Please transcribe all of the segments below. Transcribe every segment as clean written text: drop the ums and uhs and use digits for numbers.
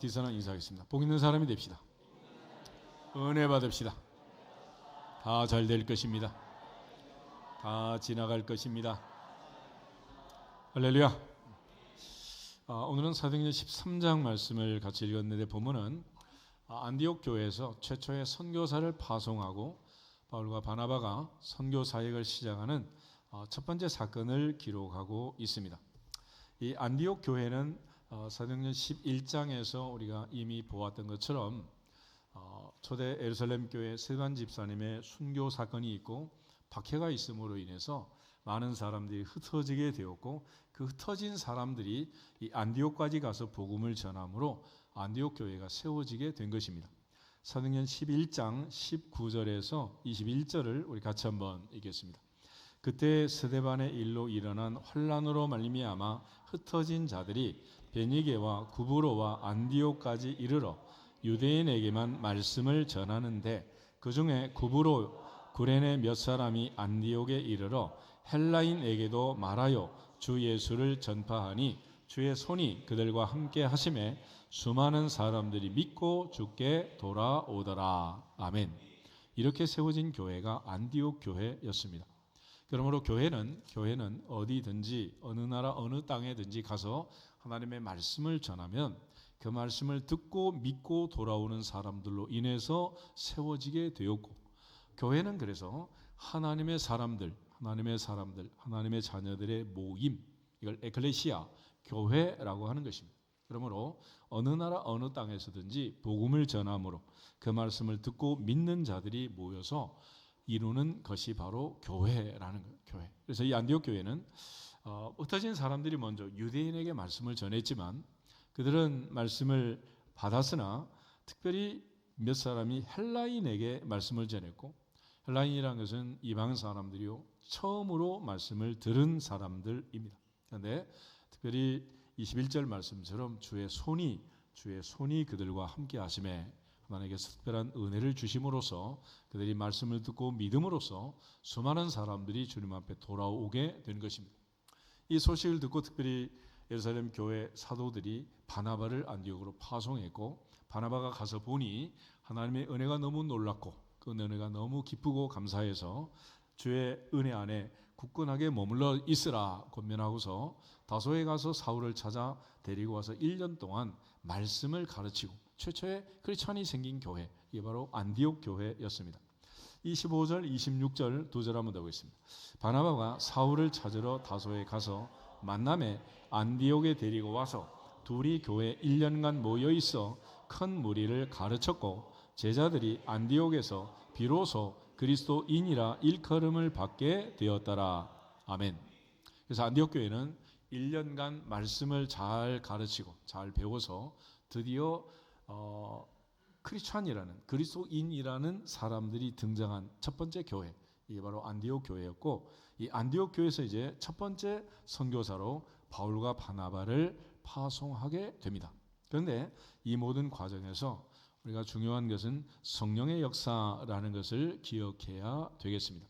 디서는 인사하겠습니다. 복 있는 사람이 됩시다. 은혜 받읍시다. 다 잘 될 것입니다. 다 지나갈 것입니다. 할렐루야. 오늘은 사도행전 13장 말씀을 같이 읽었는데 보면은 안디옥 교회에서 최초의 선교사를 파송하고 바울과 바나바가 선교 사역을 시작하는 첫 번째 사건을 기록하고 있습니다. 이 안디옥 교회는 사도행전 11장에서 우리가 이미 보았던 것처럼 초대 예루살렘 교회 스데반 집사님의 순교 사건이 있고 박해가 있음으로 인해서 많은 사람들이 흩어지게 되었고, 그 흩어진 사람들이 이 안디옥까지 가서 복음을 전함으로 안디옥 교회가 세워지게 된 것입니다. 사도행전 11장 19절에서 21절을 우리 같이 한번 읽겠습니다. 그때 스데반의 일로 일어난 환란으로 말미암아 흩어진 자들이 베니게와 구브로와 안디옥까지 이르러 유대인에게만 말씀을 전하는데, 그 중에 구브로 구레네 몇 사람이 안디옥에 이르러 헬라인에게도 말하여 주 예수를 전파하니 주의 손이 그들과 함께 하심에 수많은 사람들이 믿고 주께 돌아오더라. 아멘. 이렇게 세워진 교회가 안디옥 교회였습니다. 그러므로 교회는 어디든지 어느 나라 어느 땅에든지 가서 하나님의 말씀을 전하면 그 말씀을 듣고 믿고 돌아오는 사람들로 인해서 세워지게 되었고, 교회는 그래서 하나님의 사람들, 하나님의 자녀들의 모임, 이걸 에클레시아, 교회라고 하는 것입니다. 그러므로 어느 나라 어느 땅에서든지 복음을 전함으로 그 말씀을 듣고 믿는 자들이 모여서 이루는 것이 바로 교회라는 거예요. 교회. 그래서 이 안디옥 교회는 흩어진 사람들이 먼저 유대인에게 말씀을 전했지만 그들은 말씀을 받았으나 특별히 몇 사람이 헬라인에게 말씀을 전했고, 헬라인이라는 것은 이방 사람들이요 처음으로 말씀을 들은 사람들입니다. 그런데 특별히 21절 말씀처럼 주의 손이 그들과 함께 하심에 하나님께서 특별한 은혜를 주심으로써 그들이 말씀을 듣고 믿음으로써 수많은 사람들이 주님 앞에 돌아오게 된 것입니다. 이 소식을 듣고 특별히 예루살렘 교회 사도들이 바나바를 안디옥으로 파송했고, 바나바가 가서 보니 하나님의 은혜가 너무 놀랍고 그 은혜가 너무 기쁘고 감사해서 주의 은혜 안에 굳건하게 머물러 있으라 권면하고서 다소에 가서 사울을 찾아 데리고 와서 1년 동안 말씀을 가르치고 최초의 크리스찬이 생긴 교회, 이게 바로 안디옥 교회였습니다. 25절, 26절 두 절 한번 더 보겠습니다. 바나바가 사울을 찾으러 다소에 가서 만남에 안디옥에 데리고 와서 둘이 교회 1년간 모여 있어 큰 무리를 가르쳤고, 제자들이 안디옥에서 비로소 그리스도인이라 일컬음을 받게 되었더라. 아멘. 그래서 안디옥 교회는 1년간 말씀을 잘 가르치고 잘 배워서 드디어 크리스찬이라는, 그리스도인이라는 사람들이 등장한 첫 번째 교회, 이게 바로 안디옥 교회였고, 이 안디옥 교회에서 이제 첫 번째 선교사로 바울과 바나바를 파송하게 됩니다. 그런데 이 모든 과정에서 우리가 중요한 것은 성령의 역사라는 것을 기억해야 되겠습니다.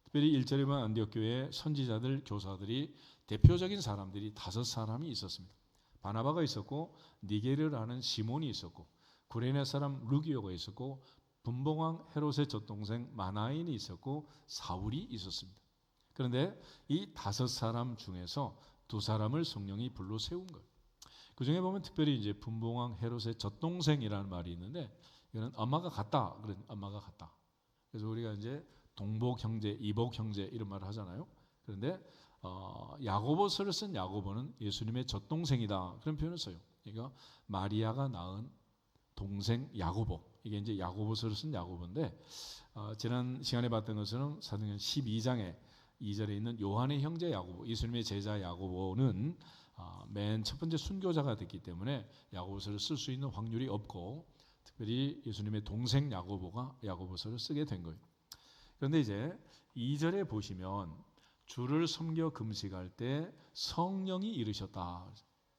특별히 1절에 보면 안디옥 교회의 선지자들, 교사들이 대표적인 사람들이 5사람이 있었습니다. 바나바가 있었고, 니게르라는 시몬이 있었고, 구레네 사람 루기오가 있었고, 분봉왕 헤롯의 젖동생 마나인이 있었고, 사울이 있었습니다. 그런데 이 5사람 중에서 2사람을 성령이 불러 세운 거예요. 그 중에 보면 특별히 이제 분봉왕 헤롯의 젖동생이라는 말이 있는데, 이거는 엄마가 같다. 그런 엄마가 같다. 그래서 우리가 이제 동복 형제, 이복 형제 이런 말을 하잖아요. 그런데 야고보서를 쓴 야고보는 예수님의 젖동생이다, 그런 표현을 써요. 그러니까 마리아가 낳은 동생 야고보, 이게 이제 야고보서를 쓴 야고보인데, 지난 시간에 봤던 것은 사도행전 12장에 2절에 있는 요한의 형제 야고보, 예수님의 제자 야고보는 맨 첫 번째 순교자가 됐기 때문에 야고보서를 쓸 수 있는 확률이 없고, 특별히 예수님의 동생 야고보가 야고보서를 쓰게 된 거예요. 그런데 이제 2절에 보시면 주를 섬겨 금식할 때 성령이 이르셨다.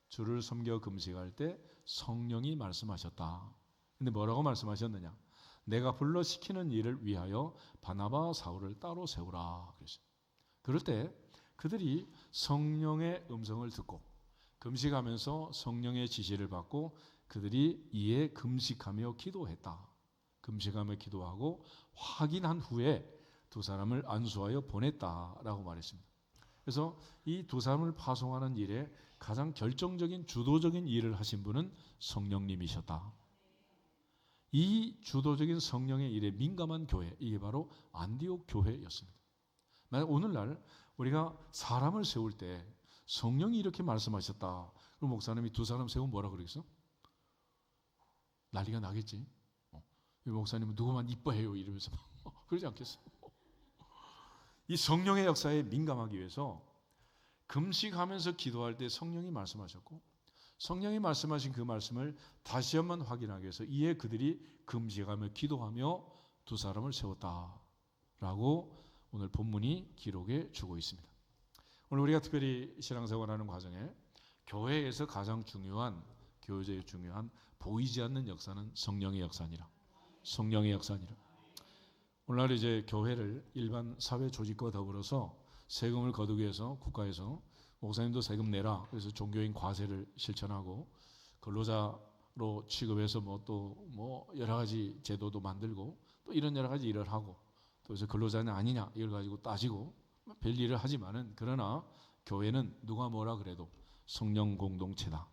주를 섬겨 금식할 때 성령이 말씀하셨다. 근데 뭐라고 말씀하셨느냐? 내가 불러 시키는 일을 위하여 바나바 사울을 따로 세우라 그랬어요. 그럴 때 그들이 성령의 음성을 듣고 금식하면서 성령의 지시를 받고 그들이 이에 금식하며 기도했다. 금식하며 기도하고 확인한 후에 두 사람을 안수하여 보냈다라고 말했습니다. 그래서 이 두 사람을 파송하는 일에 가장 결정적인 주도적인 일을 하신 분은 성령님이셨다. 이 주도적인 성령의 일에 민감한 교회, 이게 바로 안디옥 교회였습니다. 만약 오늘날 우리가 사람을 세울 때 성령이 이렇게 말씀하셨다. 그럼 목사님이 두 사람 세우면 뭐라 그러겠어? 난리가 나겠지. 이 목사님은 누구만 이뻐해요 이러면서 그러지 않겠어? 이 성령의 역사에 민감하기 위해서 금식하면서 기도할 때 성령이 말씀하셨고, 성령이 말씀하신 그 말씀을 다시 한번 확인하기 위해서 이에 그들이 금식하며 기도하며 두 사람을 세웠다라고 오늘 본문이 기록해 주고 있습니다. 오늘 우리가 특별히 신앙생활하는 과정에 교회에서 가장 중요한, 교회제의 중요한 보이지 않는 역사는 성령의 역사니라. 성령의 역사니라. 오늘날 이제 교회를 일반 사회 조직과 더불어서 세금을 거두기 위해서 국가에서 목사님도 세금 내라. 그래서 종교인 과세를 실천하고 근로자로 취급해서 또 여러 가지 제도도 만들고 또 이런 여러 가지 일을 하고 또 그래서 근로자는 아니냐 이걸 가지고 따지고 별일을 하지만은 그러나 교회는 누가 뭐라 그래도 성령 공동체다.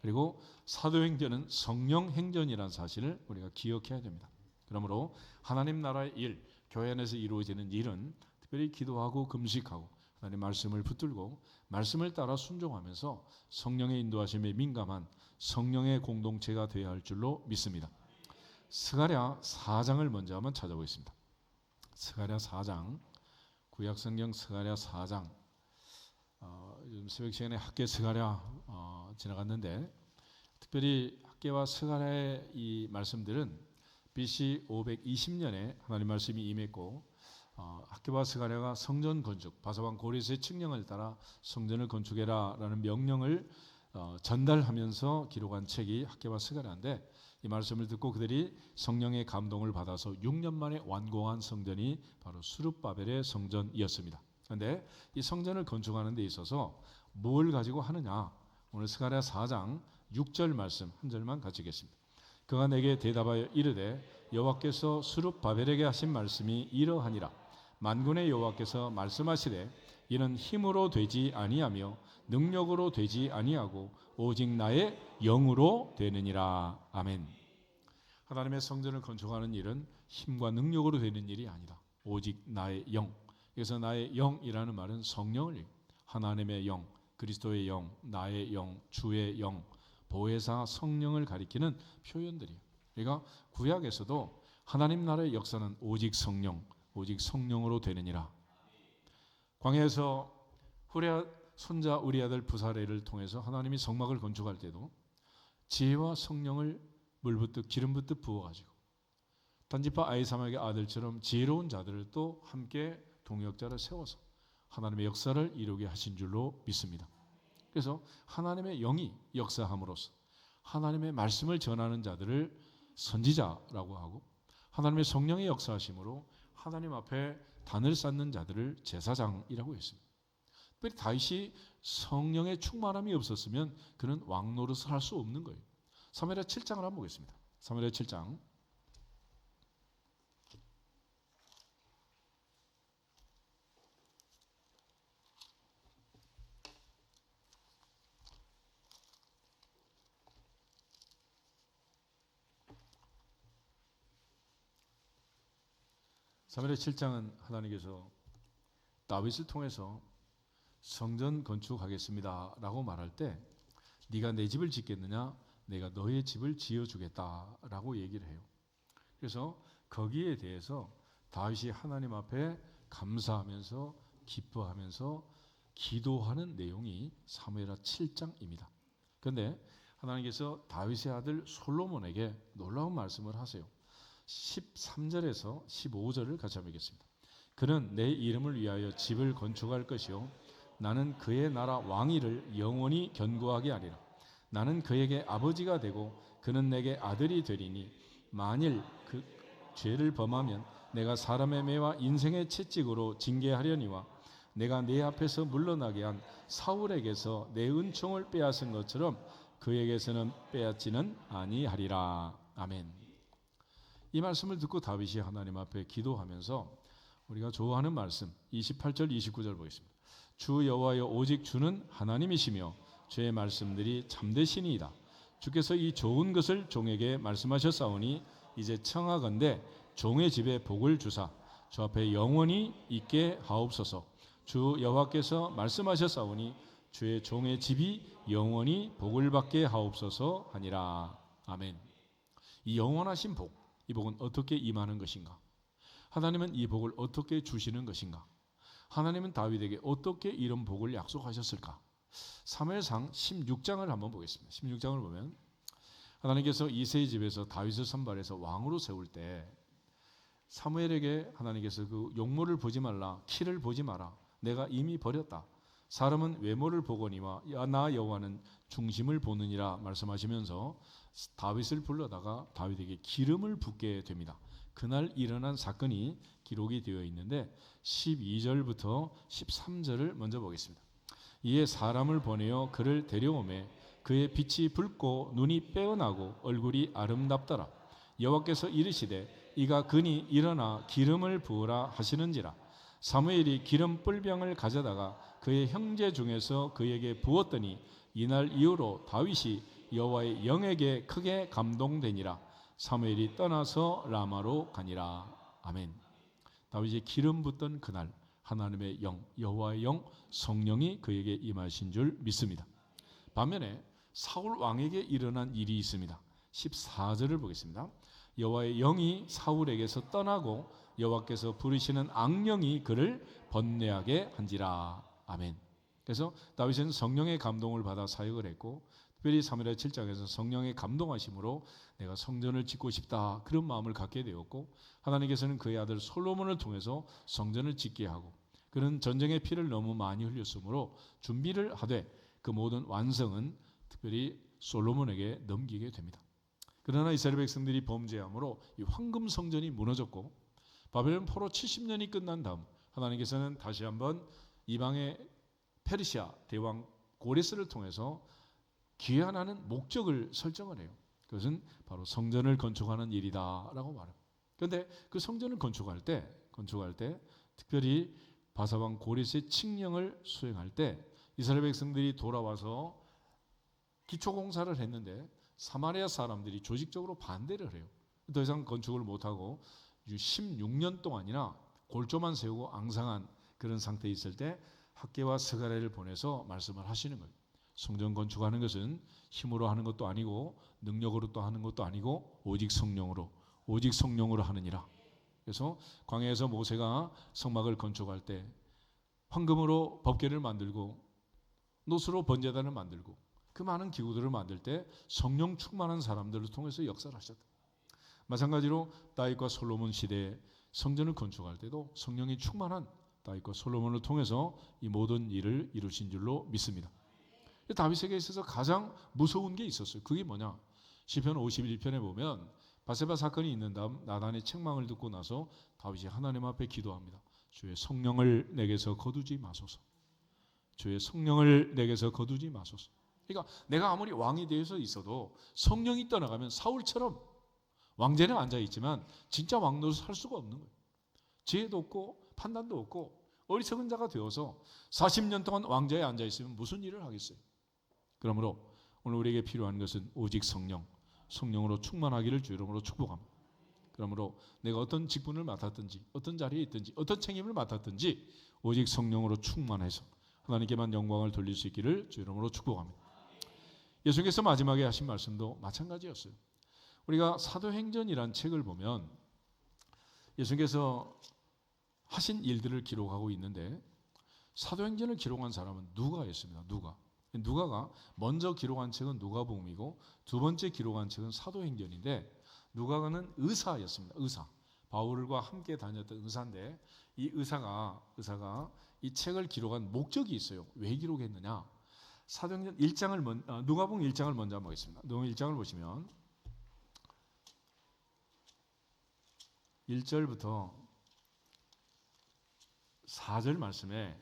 그리고 사도행전은 성령 행전이라는 사실을 우리가 기억해야 됩니다. 그러므로 하나님 나라의 일, 교회 안에서 이루어지는 일은 특별히 기도하고 금식하고 하나님의 말씀을 붙들고 말씀을 따라 순종하면서 성령의 인도하심에 민감한 성령의 공동체가 되어야 할 줄로 믿습니다. 스가랴 4장을 먼저 한번 찾아보겠습니다. 스가랴 4장, 구약성경 스가랴 4장. 요즘 새벽 시간에 학계 스가랴 지나갔는데 특별히 학계와 스가랴의 이 말씀들은 BC 520년에 하나님 말씀이 임했고 학계와 스가랴가 성전 건축, 바사왕 고레스의 칙령을 따라 성전을 건축해라라는 명령을 전달하면서 기록한 책이 학계와 스가랴인데 이 말씀을 듣고 그들이 성령의 감동을 받아서 6년 만에 완공한 성전이 바로 스룹바벨의 성전이었습니다. 그런데 이 성전을 건축하는 데 있어서 뭘 가지고 하느냐? 오늘 스가랴 4장 6절 말씀 한 절만 같이 읽겠습니다. 그가 내게 대답하여 이르되 여호와께서 스룹바벨에게 하신 말씀이 이러하니라. 만군의 여호와께서 말씀하시되 이는 힘으로 되지 아니하며 능력으로 되지 아니하고 오직 나의 영으로 되느니라. 아멘. 하나님의 성전을 건축하는 일은 힘과 능력으로 되는 일이 아니다. 오직 나의 영. 그래서 나의 영이라는 말은 성령을, 하나님의 영, 그리스도의 영, 나의 영, 주의 영, 보혜사 성령을 가리키는 표현들이에요. 그러니까 구약에서도 하나님 나라의 역사는 오직 성령, 오직 성령으로 되느니라. 광야에서 후레 손자 우리 아들 부사레를 통해서 하나님이 성막을 건축할 때도 지혜와 성령을 물 붓듯 기름 붓듯 부어가지고 단지파 아이사막의 아들처럼 지혜로운 자들을 또 함께 동역자를 세워서 하나님의 역사를 이루게 하신 줄로 믿습니다. 그래서 하나님의 영이 역사함으로써 하나님의 말씀을 전하는 자들을 선지자라고 하고 하나님의 성령의 역사하심으로 하나님 앞에 단을 쌓는 자들을 제사장이라고 했습니다. 특별히 다윗이 성령의 충만함이 없었으면 그는 왕 노릇을 할 수 없는 거예요. 사무엘하 7장을 한번 보겠습니다. 사무엘하 7장. 사무엘하 7장은 하나님께서 다윗을 통해서 성전 건축하겠습니다 라고 말할 때 네가 내 집을 짓겠느냐 내가 너의 집을 지어주겠다라고 얘기를 해요. 그래서 거기에 대해서 다윗이 하나님 앞에 감사하면서 기뻐하면서 기도하는 내용이 사무엘하 7장입니다. 그런데 하나님께서 다윗의 아들 솔로몬에게 놀라운 말씀을 하세요. 13절에서 15절을 같이 한번 읽겠습니다. 그는 내 이름을 위하여 집을 건축할 것이요 나는 그의 나라 왕위를 영원히 견고하게 하리라. 나는 그에게 아버지가 되고 그는 내게 아들이 되리니 만일 그 죄를 범하면 내가 사람의 매와 인생의 채찍으로 징계하려니와 내가 내 앞에서 물러나게 한 사울에게서 내 은총을 빼앗은 것처럼 그에게서는 빼앗지는 아니하리라. 아멘. 이 말씀을 듣고 다윗이 하나님 앞에 기도하면서 우리가 좋아하는 말씀 28절 29절 보겠습니다. 주 여호와여 오직 주는 하나님이시며 주의 말씀들이 참되시니이다. 주께서 이 좋은 것을 종에게 말씀하셨사오니 이제 청하건대 종의 집에 복을 주사 주 앞에 영원히 있게 하옵소서. 주 여호와께서 말씀하셨사오니 주의 종의 집이 영원히 복을 받게 하옵소서 하니라. 아멘. 이 영원하신 복, 이 복은 어떻게 임하는 것인가? 하나님은 이 복을 어떻게 주시는 것인가? 하나님은 다윗에게 어떻게 이런 복을 약속하셨을까? 사무엘상 16장을 한번 보겠습니다. 16장을 보면 하나님께서 이새의 집에서 다윗을 선발해서 왕으로 세울 때 사무엘에게 하나님께서 그 용모를 보지 말라, 키를 보지 마라, 내가 이미 버렸다. 사람은 외모를 보거니와 나 여호와는 중심을 보느니라 말씀하시면서 다윗을 불러다가 다윗에게 기름을 붓게 됩니다. 그날 일어난 사건이 기록이 되어 있는데 12절부터 13절을 먼저 보겠습니다. 이에 사람을 보내어 그를 데려오매 그의 빛이 붉고 눈이 빼어나고 얼굴이 아름답더라. 여호와께서 이르시되 이가 그니 일어나 기름을 부으라 하시는지라. 사무엘이 기름 뿔병을 가져다가 그의 형제 중에서 그에게 부었더니 이날 이후로 다윗이 여호와의 영에게 크게 감동되니라. 사무엘이 떠나서 라마로 가니라. 아멘. 다윗이 기름 붓던 그날 하나님의 영, 여호와의 영, 성령이 그에게 임하신 줄 믿습니다. 반면에 사울 왕에게 일어난 일이 있습니다. 14절을 보겠습니다. 여호와의 영이 사울에게서 떠나고 여호와께서 부르시는 악령이 그를 번뇌하게 한지라. 아멘. 그래서 다윗은 성령의 감동을 받아 사역을 했고 특별히 사무엘하 7장에서 성령의 감동하심으로 내가 성전을 짓고 싶다 그런 마음을 갖게 되었고 하나님께서는 그의 아들 솔로몬을 통해서 성전을 짓게 하고 그는 전쟁의 피를 너무 많이 흘렸으므로 준비를 하되 그 모든 완성은 특별히 솔로몬에게 넘기게 됩니다. 그러나 이스라엘 백성들이 범죄함으로 이 황금 성전이 무너졌고 바벨론 포로 70년이 끝난 다음 하나님께서는 다시 한번 이방의 페르시아 대왕 고레스를 통해서 기한하는 목적을 설정을 해요. 그것은 바로 성전을 건축하는 일이다라고 말합니다. 그런데 그 성전을 건축할 때 특별히 바사왕 고레스의 칙령을 수행할 때 이스라엘 백성들이 돌아와서 기초 공사를 했는데 사마리아 사람들이 조직적으로 반대를 해요. 더 이상 건축을 못하고 16년 동안이나 골조만 세우고 앙상한 그런 상태에 있을 때 학개와 스가랴를 보내서 말씀을 하시는 거예요. 성전 건축하는 것은 힘으로 하는 것도 아니고 능력으로 또 하는 것도 아니고 오직 성령으로 하느니라. 그래서 광야에서 모세가 성막을 건축할 때 황금으로 법궤를 만들고 노수로 번제단을 만들고 그 많은 기구들을 만들 때 성령 충만한 사람들을 통해서 역사를 하셨다. 마찬가지로 다윗과 솔로몬 시대에 성전을 건축할 때도 성령이 충만한 다윗과 솔로몬을 통해서 이 모든 일을 이루신 줄로 믿습니다. 다윗에게 있어서 가장 무서운 게 있었어요. 그게 뭐냐? 시편 51편에 보면 바세바 사건이 있는 다음 나단의 책망을 듣고 나서 다윗이 하나님 앞에 기도합니다. 주의 성령을 내게서 거두지 마소서. 주의 성령을 내게서 거두지 마소서. 그러니까 내가 아무리 왕이 되어서 있어도 성령이 떠나가면 사울처럼 왕제는 앉아있지만 진짜 왕노릇을 할 수가 없는 거예요. 지혜도 없고 판단도 없고 어리석은 자가 되어서 40년 동안 왕좌에 앉아있으면 무슨 일을 하겠어요. 그러므로 오늘 우리에게 필요한 것은 오직 성령으로 충만하기를 주 이름으로 축복합니다. 그러므로 내가 어떤 직분을 맡았든지 어떤 자리에 있든지 어떤 책임을 맡았든지 오직 성령으로 충만해서 하나님께만 영광을 돌릴 수 있기를 주 이름으로 축복합니다. 예수님께서 마지막에 하신 말씀도 마찬가지였어요. 우리가 사도행전이라는 책을 보면 예수님께서 하신 일들을 기록하고 있는데 사도행전을 기록한 사람은 누가였습니다. 누가가 먼저 기록한 책은 누가복음이고 두 번째 기록한 책은 사도행전인데 누가는 의사였습니다. 의사. 바울과 함께 다녔던 의사인데 이 의사가 이 책을 기록한 목적이 있어요. 왜 기록했느냐? 사도행전 1장을 누가복음 1장을 먼저 한번 보겠습니다. 누가복음 1장을 보시면 1절부터 4절 말씀에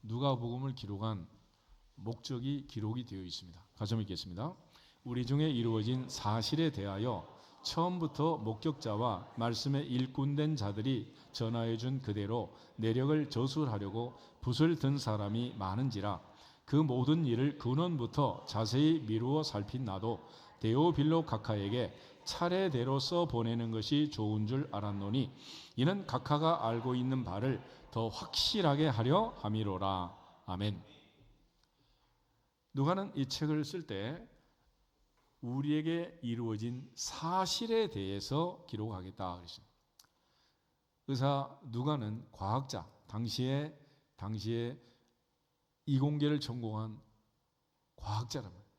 누가복음을 기록한 목적이 기록이 되어 있습니다. 같이 한번 읽겠습니다. 우리 중에 이루어진 사실에 대하여 처음부터 목격자와 말씀에 일꾼된 자들이 전하여 준 그대로 내력을 저술하려고 붓을 든 사람이 많은지라 그 모든 일을 근원부터 자세히 미루어 살핀 나도 데오빌로 각하에게 차례대로 써 보내는 것이 좋은 줄 알았노니 이는 각하가 알고 있는 바를 더 확실하게 하려 함이로라. 아멘. 누가는 이 책을 쓸 때 우리에게 이루어진 사실에 대해서 기록하겠다 그랬습니다. 의사 누가는 과학자, 당시에 이공계를 전공한 과학자란 말이에요.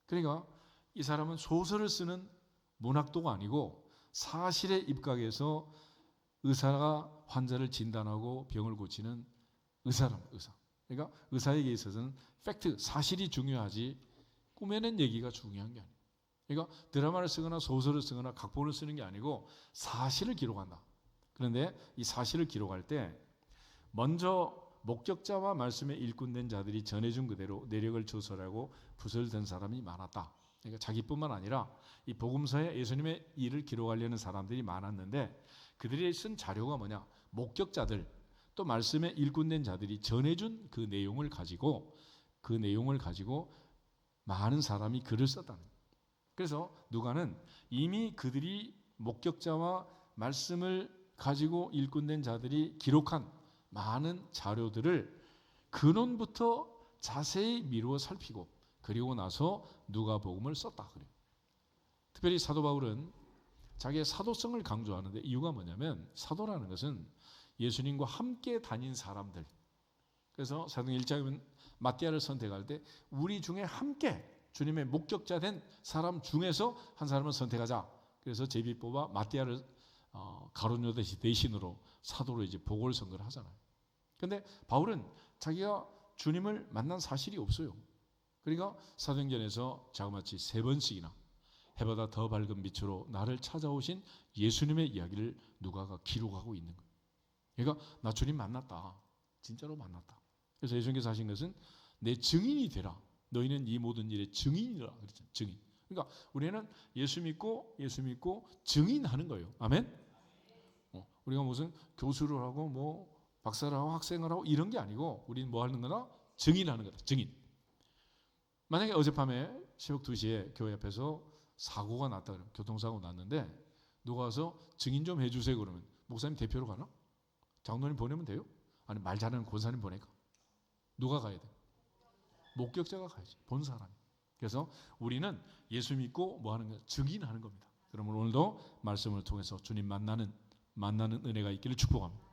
그러니까 이 사람은 소설을 쓰는 문학도가 아니고 사실에 입각해서 의사가 환자를 진단하고 병을 고치는 의사란 말이에요. 의사. 그러니까 의사에게 있어서는 팩트, 사실이 중요하지 꾸며낸 얘기가 중요한 게 아니에요. 그러니까 드라마를 쓰거나 소설을 쓰거나 각본을 쓰는 게 아니고 사실을 기록한다. 그런데 이 사실을 기록할 때 먼저 목격자와 말씀에 일꾼된 자들이 전해준 그대로 내력을 조설하고 붓을 든 사람이 많았다. 그러니까 자기뿐만 아니라 이 복음서에 예수님의 일을 기록하려는 사람들이 많았는데 그들이 쓴 자료가 뭐냐? 목격자들 또 말씀에 일꾼된 자들이 전해준 그 내용을 가지고 많은 사람이 글을 썼다는 거예요. 그래서 누가는 이미 그들이 목격자와 말씀을 가지고 일꾼된 자들이 기록한 많은 자료들을 근원부터 자세히 미루어 살피고 그리고 나서 누가복음을 썼다 그래요. 특별히 사도 바울은 자기의 사도성을 강조하는데 이유가 뭐냐면 사도라는 것은 예수님과 함께 다닌 사람들. 그래서 사도행 1장에 마띠아를 선택할 때 우리 중에 함께 주님의 목격자 된 사람 중에서 한 사람을 선택하자. 그래서 제비 뽑아 마띠아를 가룟 요대 대신으로 사도로 이제 보궐선거를 하잖아요. 그런데 바울은 자기가 주님을 만난 사실이 없어요. 그러니까 사도행전에서 자그마치 3번씩이나 해보다 더 밝은 빛으로 나를 찾아오신 예수님의 이야기를 누가가 기록하고 있는 거예요. 그러니까 나 주님 만났다. 진짜로 만났다. 그래서 예수님께서 하신 것은 내 증인이 되라. 너희는 이 모든 일의 증인이라 그랬잖아요. 증인. 그러니까 우리는 예수 믿고 증인하는 거예요. 아멘. 우리가 무슨 교수를 하고 뭐 박사를 하고 학생을 하고 이런 게 아니고 우리는 뭐 하는 거나 증인하는 거다. 증인. 만약에 어젯밤에 새벽 2시에 교회 앞에서 사고가 났다 그러면 교통사고 났는데 누가 와서 증인 좀 해주세요 그러면 목사님 대표로 가나? 장로님 보내면 돼요? 아니 말 잘하는 권사님 보낼까? 누가 가야 돼? 목격자가 가야지. 본 사람이. 그래서 우리는 예수 믿고 뭐 하는 거야? 증인하는 겁니다. 그러면 오늘도 말씀을 통해서 주님 만나는 은혜가 있기를 축복합니다.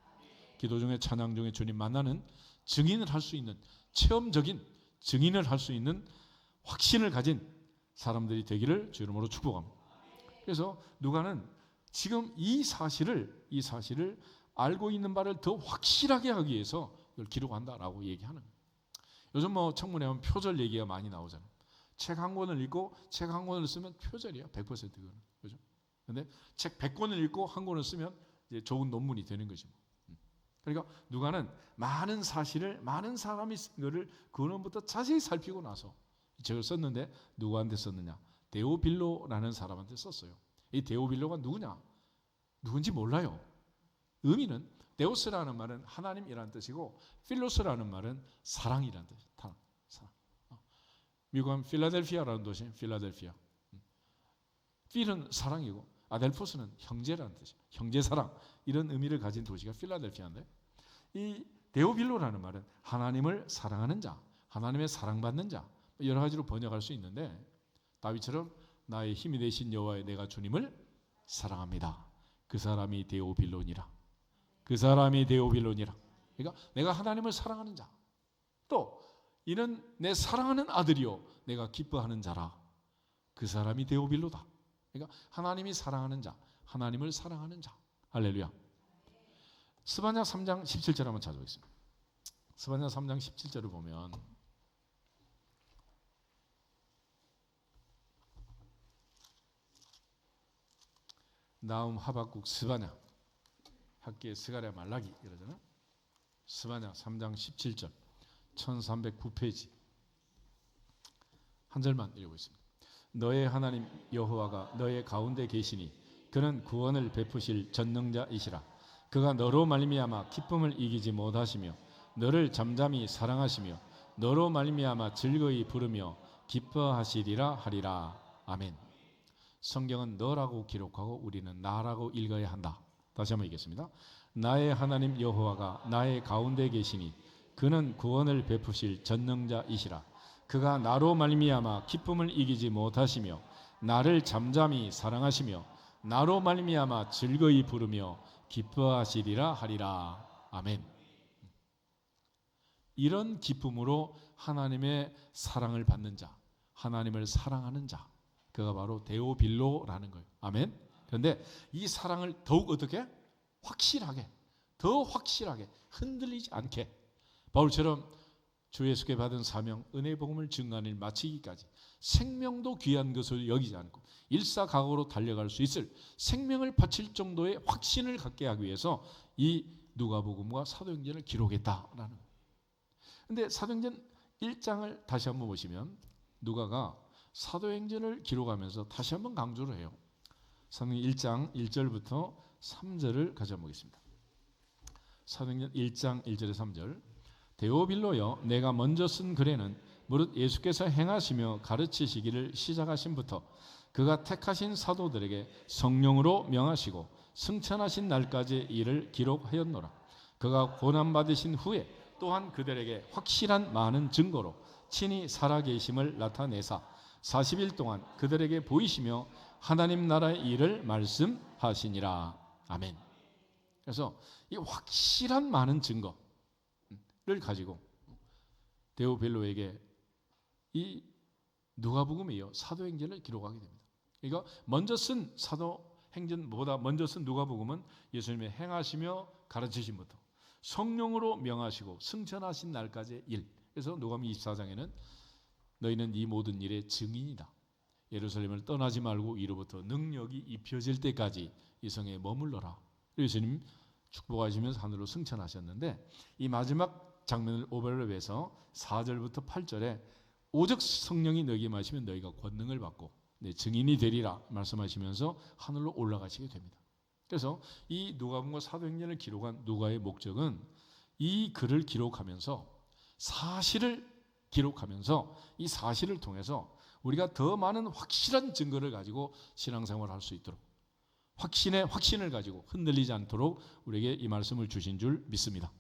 기도 중에 찬양 중에 주님 만나는 증인을 할 수 있는 체험적인 증인을 할 수 있는 확신을 가진 사람들이 되기를 주 이름으로 축복합니다. 그래서 누가는 지금 이 사실을 알고 있는 바를 더 확실하게 하기 위해서 이걸 기록한다라고 얘기하는 거예요. 요즘 뭐 청문회 하면 표절 얘기가 많이 나오잖아요. 책 한 권을 읽고 책 한 권을 쓰면 표절이야. 100% 그거는. 그죠? 근데 책 100권을 읽고 한 권을 쓰면 이제 좋은 논문이 되는 거죠. 그러니까 누가는 많은 사실을 많은 사람이 쓴 거를 근원부터 자세히 살피고 나서 이 책을 썼는데 누구한테 썼느냐? 데오빌로라는 사람한테 썼어요. 이 데오빌로가 누구냐? 누군지 몰라요. 의미는 데오스라는 말은 하나님이라는 뜻이고 필로스라는 말은 사랑이라는 뜻이에요. 사랑. 미국은 필라델피아라는 도시예요. 필라델피아. 필은 사랑이고 아델포스는 형제라는 뜻이에요. 형제 사랑. 이런 의미를 가진 도시가 필라델피아인데 이 데오빌로라는 말은 하나님을 사랑하는 자, 하나님의 사랑받는 자 여러 가지로 번역할 수 있는데 다윗처럼 나의 힘이 되신 여호와의 내가 주님을 사랑합니다. 그 사람이 데오빌로니라. 그 사람이 데오빌로니라. 그러니까 내가 하나님을 사랑하는 자. 또 이는 내 사랑하는 아들이요 내가 기뻐하는 자라. 그 사람이 데오빌로다. 그러니까 하나님이 사랑하는 자, 하나님을 사랑하는 자. 할렐루야. 스바냐 3장 17절 한번 찾아보겠습니다. 스바냐 3장 17절을 보면 나움, 하박국, 스바냐 학기에 스가랴, 말라기 이러잖아요. 스바냐 3장 17절 1309페이지 한 절만 읽어보겠습니다. 너의 하나님 여호와가 너의 가운데 계시니 그는 구원을 베푸실 전능자이시라. 그가 너로 말미암아 기쁨을 이기지 못하시며 너를 잠잠히 사랑하시며 너로 말미암아 즐거이 부르며 기뻐하시리라 하리라. 아멘. 성경은 너라고 기록하고 우리는 나라고 읽어야 한다. 다시 한번 읽겠습니다. 나의 하나님 여호와가 나의 가운데 계시니 그는 구원을 베푸실 전능자이시라. 그가 나로 말미암아 기쁨을 이기지 못하시며 나를 잠잠히 사랑하시며 나로 말미암아 즐거이 부르며 기뻐하시리라 하리라. 아멘. 이런 기쁨으로 하나님의 사랑을 받는 자, 하나님을 사랑하는 자, 그가 바로 데오빌로라는 거예요. 아멘. 그런데 이 사랑을 더욱 어떻게? 확실하게, 더 확실하게, 흔들리지 않게 바울처럼 주 예수께 받은 사명, 은혜의 복음을 증거하는 일 마치기까지 생명도 귀한 것을 여기지 않고 일사각오로 달려갈 수 있을 생명을 바칠 정도의 확신을 갖게 하기 위해서 이 누가복음과 사도행전을 기록했다라는 거예요. 그런데 사도행전 1장을 다시 한번 보시면 누가가 사도행전을 기록하면서 다시 한번 강조를 해요. 사도행전 1장 1절부터 3절을 가져보겠습니다. 사도행전 1장 1절에 3절. 데오빌로여, 내가 먼저 쓴 글에는 무릇 예수께서 행하시며 가르치시기를 시작하신부터 그가 택하신 사도들에게 성령으로 명하시고 승천하신 날까지의 일을 기록하였노라. 그가 고난받으신 후에 또한 그들에게 확실한 많은 증거로 친히 살아계심을 나타내사 40일 동안 그들에게 보이시며 하나님 나라의 일을 말씀하시니라. 아멘. 그래서 이 확실한 많은 증거를 가지고 데오빌로에게 이 누가복음이요 사도행전을 기록하게 됩니다. 그러니까 먼저 쓴 사도행전보다 먼저 쓴 누가복음은 예수님의 행하시며 가르치심부터 성령으로 명하시고 승천하신 날까지의 일. 그래서 누가복음 24장에는 너희는 이 모든 일의 증인이다. 예루살렘을 떠나지 말고 이로부터 능력이 입혀질 때까지 이 성에 머물러라. 예수님 축복하시면서 하늘로 승천하셨는데 이 마지막 장면을 오버랩해서 4절부터 8절에 오직 성령이 너희에게 마시면 너희가 권능을 받고 내 증인이 되리라 말씀하시면서 하늘로 올라가시게 됩니다. 그래서 이 누가복음과 사도행전을 기록한 누가의 목적은 이 글을 기록하면서 사실을 기록하면서 이 사실을 통해서 우리가 더 많은 확실한 증거를 가지고 신앙생활을 할 수 있도록 확신을 가지고 흔들리지 않도록 우리에게 이 말씀을 주신 줄 믿습니다.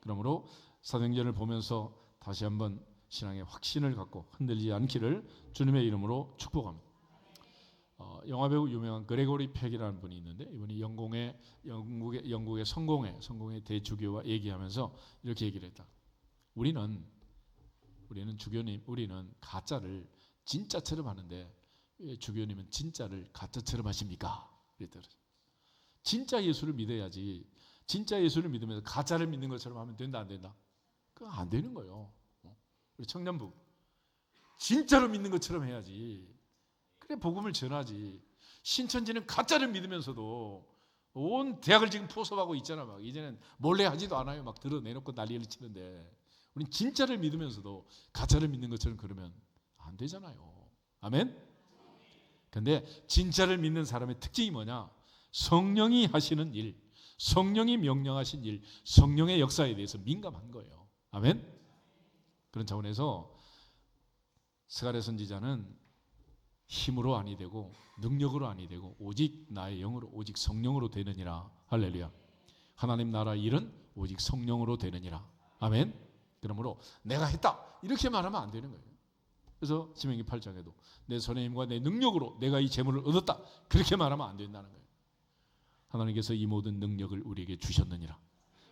그러므로 사도행전을 보면서 다시 한번 신앙의 확신을 갖고 흔들리지 않기를 주님의 이름으로 축복합니다. 영화배우 유명한 그레고리 팩이라는 분이 있는데 이분이 영국의 성공의 대주교와 얘기하면서 이렇게 얘기를 했다. 우리는 주교님, 우리는 가짜를 진짜처럼 하는데 왜 주교님은 진짜를 가짜처럼 하십니까? 그랬더니 진짜 예수를 믿어야지. 진짜 예수를 믿으면서 가짜를 믿는 것처럼 하면 된다 안 된다? 그거 안 되는 거예요. 우리 청년부 진짜로 믿는 것처럼 해야지. 그래 복음을 전하지. 신천지는 가짜를 믿으면서도 온 대학을 지금 포섭하고 있잖아. 막 이제는 몰래 하지도 않아요. 막 드러내놓고 난리를 치는데 우린 진짜를 믿으면서도 가짜를 믿는 것처럼 그러면 안 되잖아요. 아멘? 근데 진짜를 믿는 사람의 특징이 뭐냐? 성령이 하시는 일, 성령이 명령하신 일, 성령의 역사에 대해서 민감한 거예요. 아멘? 그런 차원에서 스가랴 선지자는 힘으로 아니 되고 능력으로 아니 되고 오직 나의 영으로 오직 성령으로 되느니라. 할렐루야. 하나님 나라 일은 오직 성령으로 되느니라. 아멘. 그러므로 내가 했다 이렇게 말하면 안 되는 거예요. 그래서 신명기 8장에도 내 손의 힘과 내 능력으로 내가 이 재물을 얻었다 그렇게 말하면 안 된다는 거예요. 하나님께서 이 모든 능력을 우리에게 주셨느니라.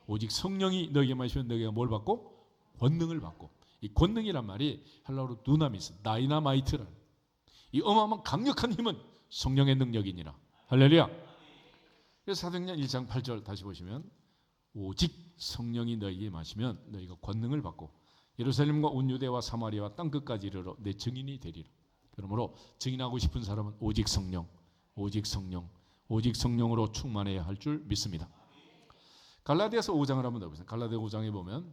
오직 성령이 너에게 마시면 너희가 뭘 받고? 권능을 받고. 이 권능이란 말이 헬라어로 두나미스, 다이나마이트라는 이 어마어마한 강력한 힘은 성령의 능력이니라. 할렐루야. 그래서 사도행전 1장 8절 다시 보시면 오직 성령이 너희에게 마시면 너희가 권능을 받고 예루살렘과 온 유대와 사마리아와 땅끝까지 이르러 내 증인이 되리라. 그러므로 증인하고 싶은 사람은 오직 성령, 오직 성령, 오직 성령으로 충만해야 할 줄 믿습니다. 갈라디아서 5장을 한번 더 보세요. 갈라디아 5장에 보면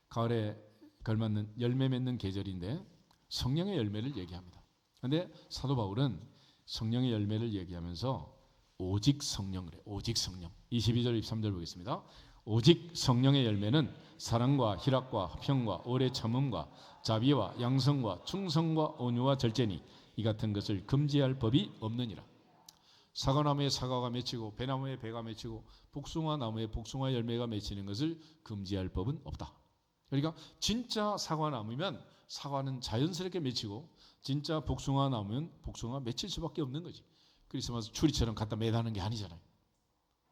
가을에 걸맞는 열매 맺는 계절인데 성령의 열매를 얘기합니다. 그런데 사도 바울은 성령의 열매를 얘기하면서 오직 성령 그래. 오직 성령. 22절 23절 보겠습니다. 오직 성령의 열매는 사랑과 희락과 화평과 오래 참음과 자비와 양성과 충성과 온유와 절제니 이 같은 것을 금지할 법이 없느니라. 사과나무에 사과가 맺히고 배나무에 배가 맺히고 복숭아 나무에 복숭아 열매가 맺히는 것을 금지할 법은 없다. 그러니까 진짜 사과나무면 사과는 자연스럽게 맺히고 진짜 복숭아 나무면 복숭아가 맺힐 수밖에 없는 거지. 크리스마스 추리처럼 갖다 매다는 게 아니잖아요.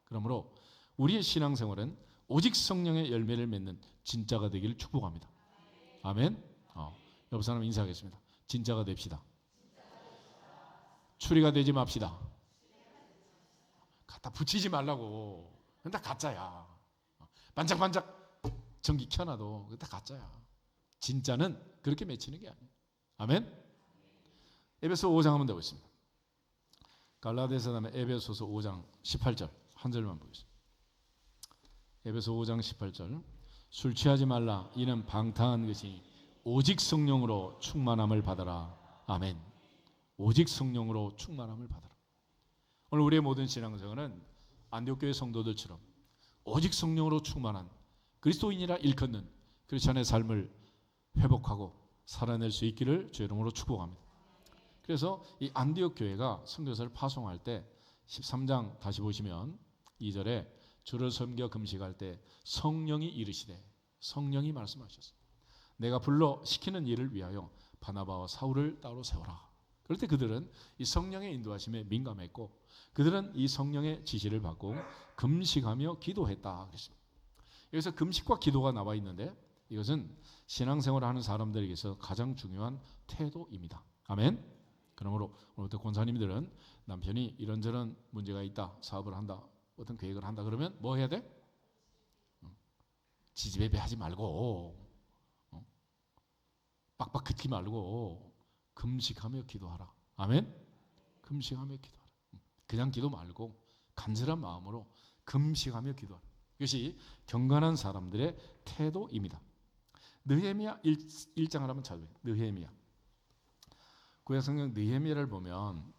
그러므로 우리의 신앙생활은 오직 성령의 열매를 맺는 진짜가 되기를 축복합니다. 아멘. 옆 사람 인사하겠습니다. 진짜가 됩시다. 추리가 되지 맙시다. 갖다 붙이지 말라고. 그건 다 가짜야. 반짝반짝 전기 켜놔도 그건 다 가짜야. 진짜는 그렇게 맺히는 게 아니에요. 아멘. 에베소 5장 한번 더 보겠습니다. 갈라디아서 다음에 에베소서 5장 18절 한 절만 보겠습니다. 에베소 5장 18절 술 취하지 말라 이는 방탕한 것이 오직 성령으로 충만함을 받아라. 아멘. 오직 성령으로 충만함을 받아라. 오늘 우리의 모든 신앙생활은 안디옥교회 성도들처럼 오직 성령으로 충만한 그리스도인이라 일컫는 크리스찬의 삶을 회복하고 살아낼 수 있기를 주의 이름으로 축복합니다. 그래서 이 안디옥 교회가 선교사를 파송할 때 13장 다시 보시면 2절에 주를 섬겨 금식할 때 성령이 이르시되 성령이 말씀하셨어요. 내가 불러 시키는 일을 위하여 바나바와 사울을 따로 세워라. 그럴 때 그들은 이 성령의 인도하심에 민감했고 그들은 이 성령의 지시를 받고 금식하며 기도했다 그랬습니다. 여기서 금식과 기도가 나와 있는데 이것은 신앙생활을 하는 사람들에게서 가장 중요한 태도입니다. 아멘. 그러므로 오늘부터 권사님들은 남편이 이런저런 문제가 있다, 사업을 한다, 어떤 계획을 한다 그러면 뭐 해야 돼? 지지배배하지 말고 빡빡 긋지 말고 금식하며 기도하라. 아멘. 금식하며 기도하라. 그냥 기도 말고 간절한 마음으로 금식하며 기도하라. 이것이 경건한 사람들의 태도입니다. 느헤미야 1장을 한번 찾아봐요. 느헤미야. 구약성경 느헤미야를 보면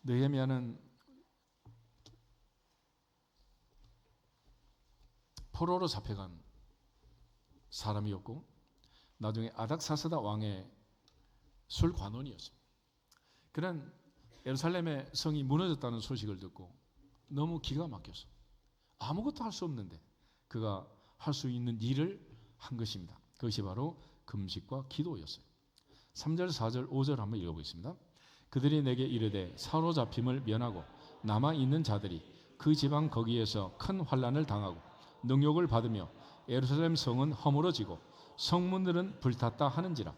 느헤미야는 포로로 잡혀간 사람이었고 나중에 아닥사스다 왕의 술관원이었습니다. 그는 예루살렘의 성이 무너졌다는 소식을 듣고 너무 기가 막혔어. 아무것도 할 수 없는데 그가 할 수 있는 일을 한 것입니다. 그것이 바로 금식과 기도였어요. 3절, 4절, 5절 한번 읽어보겠습니다. 그들이 내게 이르되 사로잡힘을 면하고 남아있는 자들이 그 지방 거기에서 큰 환난을 당하고 능욕을 받으며 예루살렘 성은 허물어지고 성문들은 불탔다 하는지라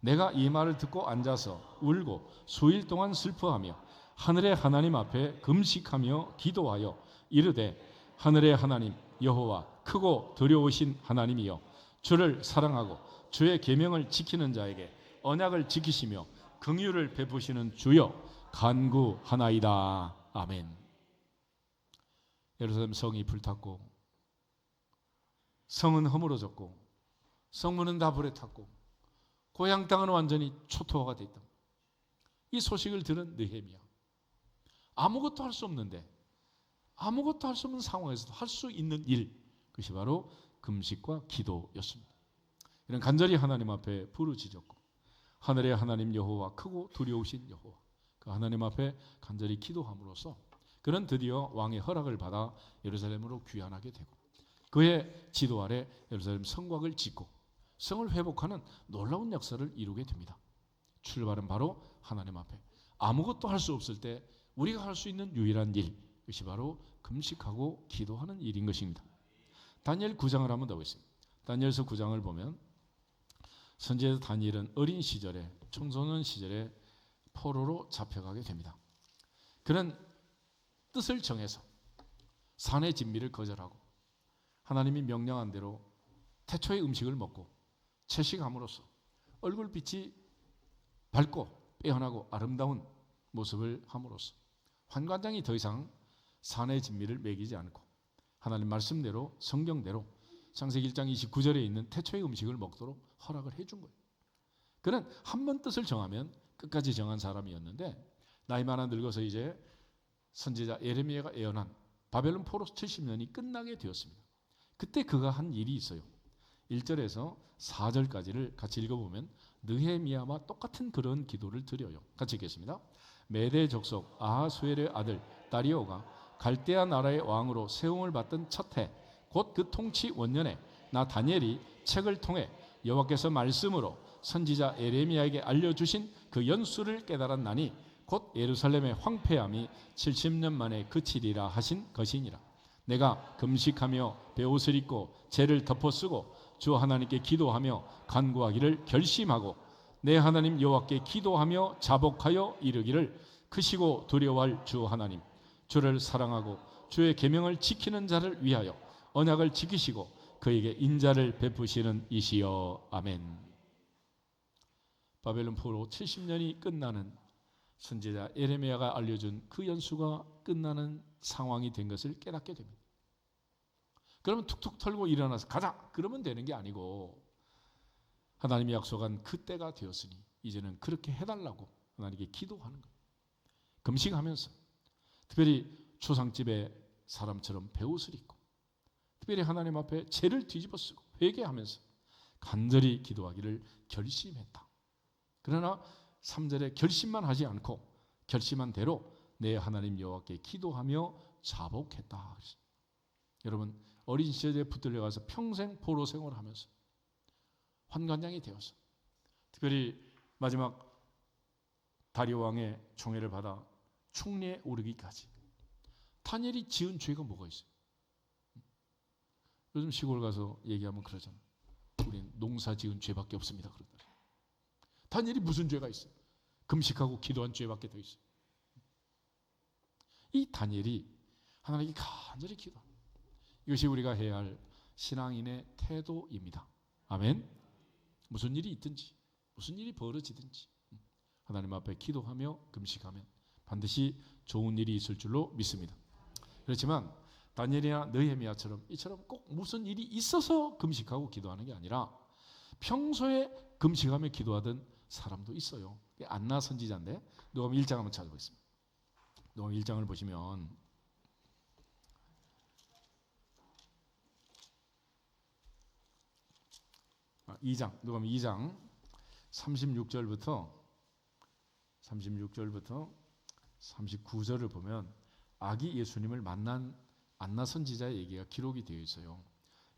내가 이 말을 듣고 앉아서 울고 수일 동안 슬퍼하며 하늘의 하나님 앞에 금식하며 기도하여 이르되 하늘의 하나님 여호와 크고 두려우신 하나님이여 주를 사랑하고 주의 계명을 지키는 자에게 언약을 지키시며 긍휼을 베푸시는 주여 간구하나이다. 아멘. 예루살렘 성이 불탔고 성은 허물어졌고 성문은 다 불에 탔고 고향 땅은 완전히 초토화가 돼 있다. 이 소식을 들은 느헤미야 아무것도 할 수 없는데 아무것도 할 수 없는 상황에서도 할 수 있는 일 그것이 바로 금식과 기도였습니다. 이런 간절히 하나님 앞에 부르짖었고 하늘의 하나님 여호와 크고 두려우신 여호와 그 하나님 앞에 간절히 기도함으로써 그는 드디어 왕의 허락을 받아 예루살렘으로 귀환하게 되고 그의 지도 아래 예루살렘 성곽을 짓고 성을 회복하는 놀라운 역사를 이루게 됩니다. 출발은 바로 하나님 앞에 아무것도 할 수 없을 때 우리가 할 수 있는 유일한 일 그것이 바로 금식하고 기도하는 일인 것입니다. 다니엘 9장을 한번 더 보겠습니다. 다니엘서 9장을 보면 선지자 다니엘은 어린 시절에 청소년 시절에 포로로 잡혀가게 됩니다. 그는 뜻을 정해서 산의 진미를 거절하고 하나님이 명령한 대로 태초의 음식을 먹고 채식함으로써 얼굴빛이 밝고 빼어나고 아름다운 모습을 함으로써 환관장이 더 이상 산의 진미를 먹이지 않고 하나님 말씀대로 성경대로 창세기 1장 29절에 있는 태초의 음식을 먹도록 허락을 해준 거예요. 그는 한 번 뜻을 정하면 끝까지 정한 사람이었는데 나이 많아 늙어서 이제 선지자 예레미야가 예언한 바벨론 포로 70년이 끝나게 되었습니다. 그때 그가 한 일이 있어요. 1절에서 4절까지를 같이 읽어보면 느헤미야와 똑같은 그런 기도를 드려요. 같이 읽겠습니다. 메대 족속 아하수엘의 아들 다리오가 갈대아 나라의 왕으로 세움을 받던 첫 해 곧 그 통치 원년에 나 다니엘이 책을 통해 여호와께서 말씀으로 선지자 예레미야에게 알려주신 그 연수를 깨달았나니 곧 예루살렘의 황폐함이 70년 만에 그치리라 하신 것이니라. 내가 금식하며 베옷을 입고 죄를 덮어쓰고 주 하나님께 기도하며 간구하기를 결심하고 내 하나님 여호와께 기도하며 자복하여 이르기를 크시고 두려워할 주 하나님 주를 사랑하고 주의 계명을 지키는 자를 위하여 언약을 지키시고 그에게 인자를 베푸시는 이시여. 아멘. 바벨론 포로 70년이 끝나는 선지자 예레미야가 알려준 그 연수가 끝나는 상황이 된 것을 깨닫게 됩니다. 그러면 툭툭 털고 일어나서 가자 그러면 되는 게 아니고 하나님이 약속한 그 때가 되었으니 이제는 그렇게 해달라고 하나님께 기도하는 거예요. 금식하면서 특별히 초상집의 사람처럼 베옷을 입고 특별히 하나님 앞에 죄를 뒤집어 쓰고 회개하면서 간절히 기도하기를 결심했다. 그러나 3절에 결심만 하지 않고 결심한 대로 내 하나님 여호와께 기도하며 자복했다. 여러분 어린 시절에 붙들려 가서 평생 포로 생활하면서 환관장이 되어서 특별히 마지막 다리오 왕의 총애를 받아 총리에 오르기까지 다니엘이 지은 죄가 뭐가 있어요? 요즘 시골 가서 얘기하면 그러잖아요. 우린 농사 지은 죄밖에 없습니다. 그러더라고요. 다니엘이 무슨 죄가 있어요? 금식하고 기도한 죄밖에 더 있어요. 이 다니엘이 하나님께 간절히 기도합니다. 이것이 우리가 해야 할 신앙인의 태도입니다. 아멘. 무슨 일이 있든지 무슨 일이 벌어지든지 하나님 앞에 기도하며 금식하면 반드시 좋은 일이 있을 줄로 믿습니다. 그렇지만 다니엘이나 느헤미야처럼 이처럼 꼭 무슨 일이 있어서 금식하고 기도하는 게 아니라 평소에 금식하며 기도하던 사람도 있어요. 안나 선지자인데 누가복음 1장 한번 찾아보겠습니다. 누가복음 1장을 보시면 누가복음 2장 36절부터 39절을 보면 아기 예수님을 만난 안나 선지자의 얘기가 기록이 되어 있어요.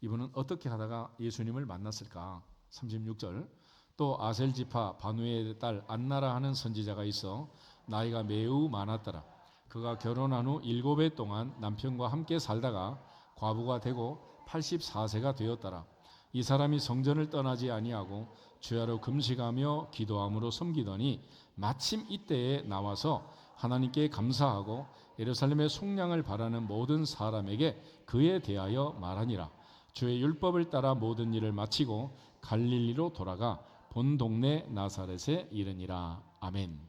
이분은 어떻게 하다가 예수님을 만났을까? 36절 또 아셀 지파 바누엘의 딸 안나라 하는 선지자가 있어 나이가 매우 많았더라. 그가 결혼한 후 7해 동안 남편과 함께 살다가 과부가 되고 84세가 되었더라. 이 사람이 성전을 떠나지 아니하고 주야로 금식하며 기도함으로 섬기더니 마침 이때에 나와서 하나님께 감사하고 예루살렘의 속량을 바라는 모든 사람에게 그에 대하여 말하니라. 주의 율법을 따라 모든 일을 마치고 갈릴리로 돌아가 본 동네 나사렛에 이르니라. 아멘.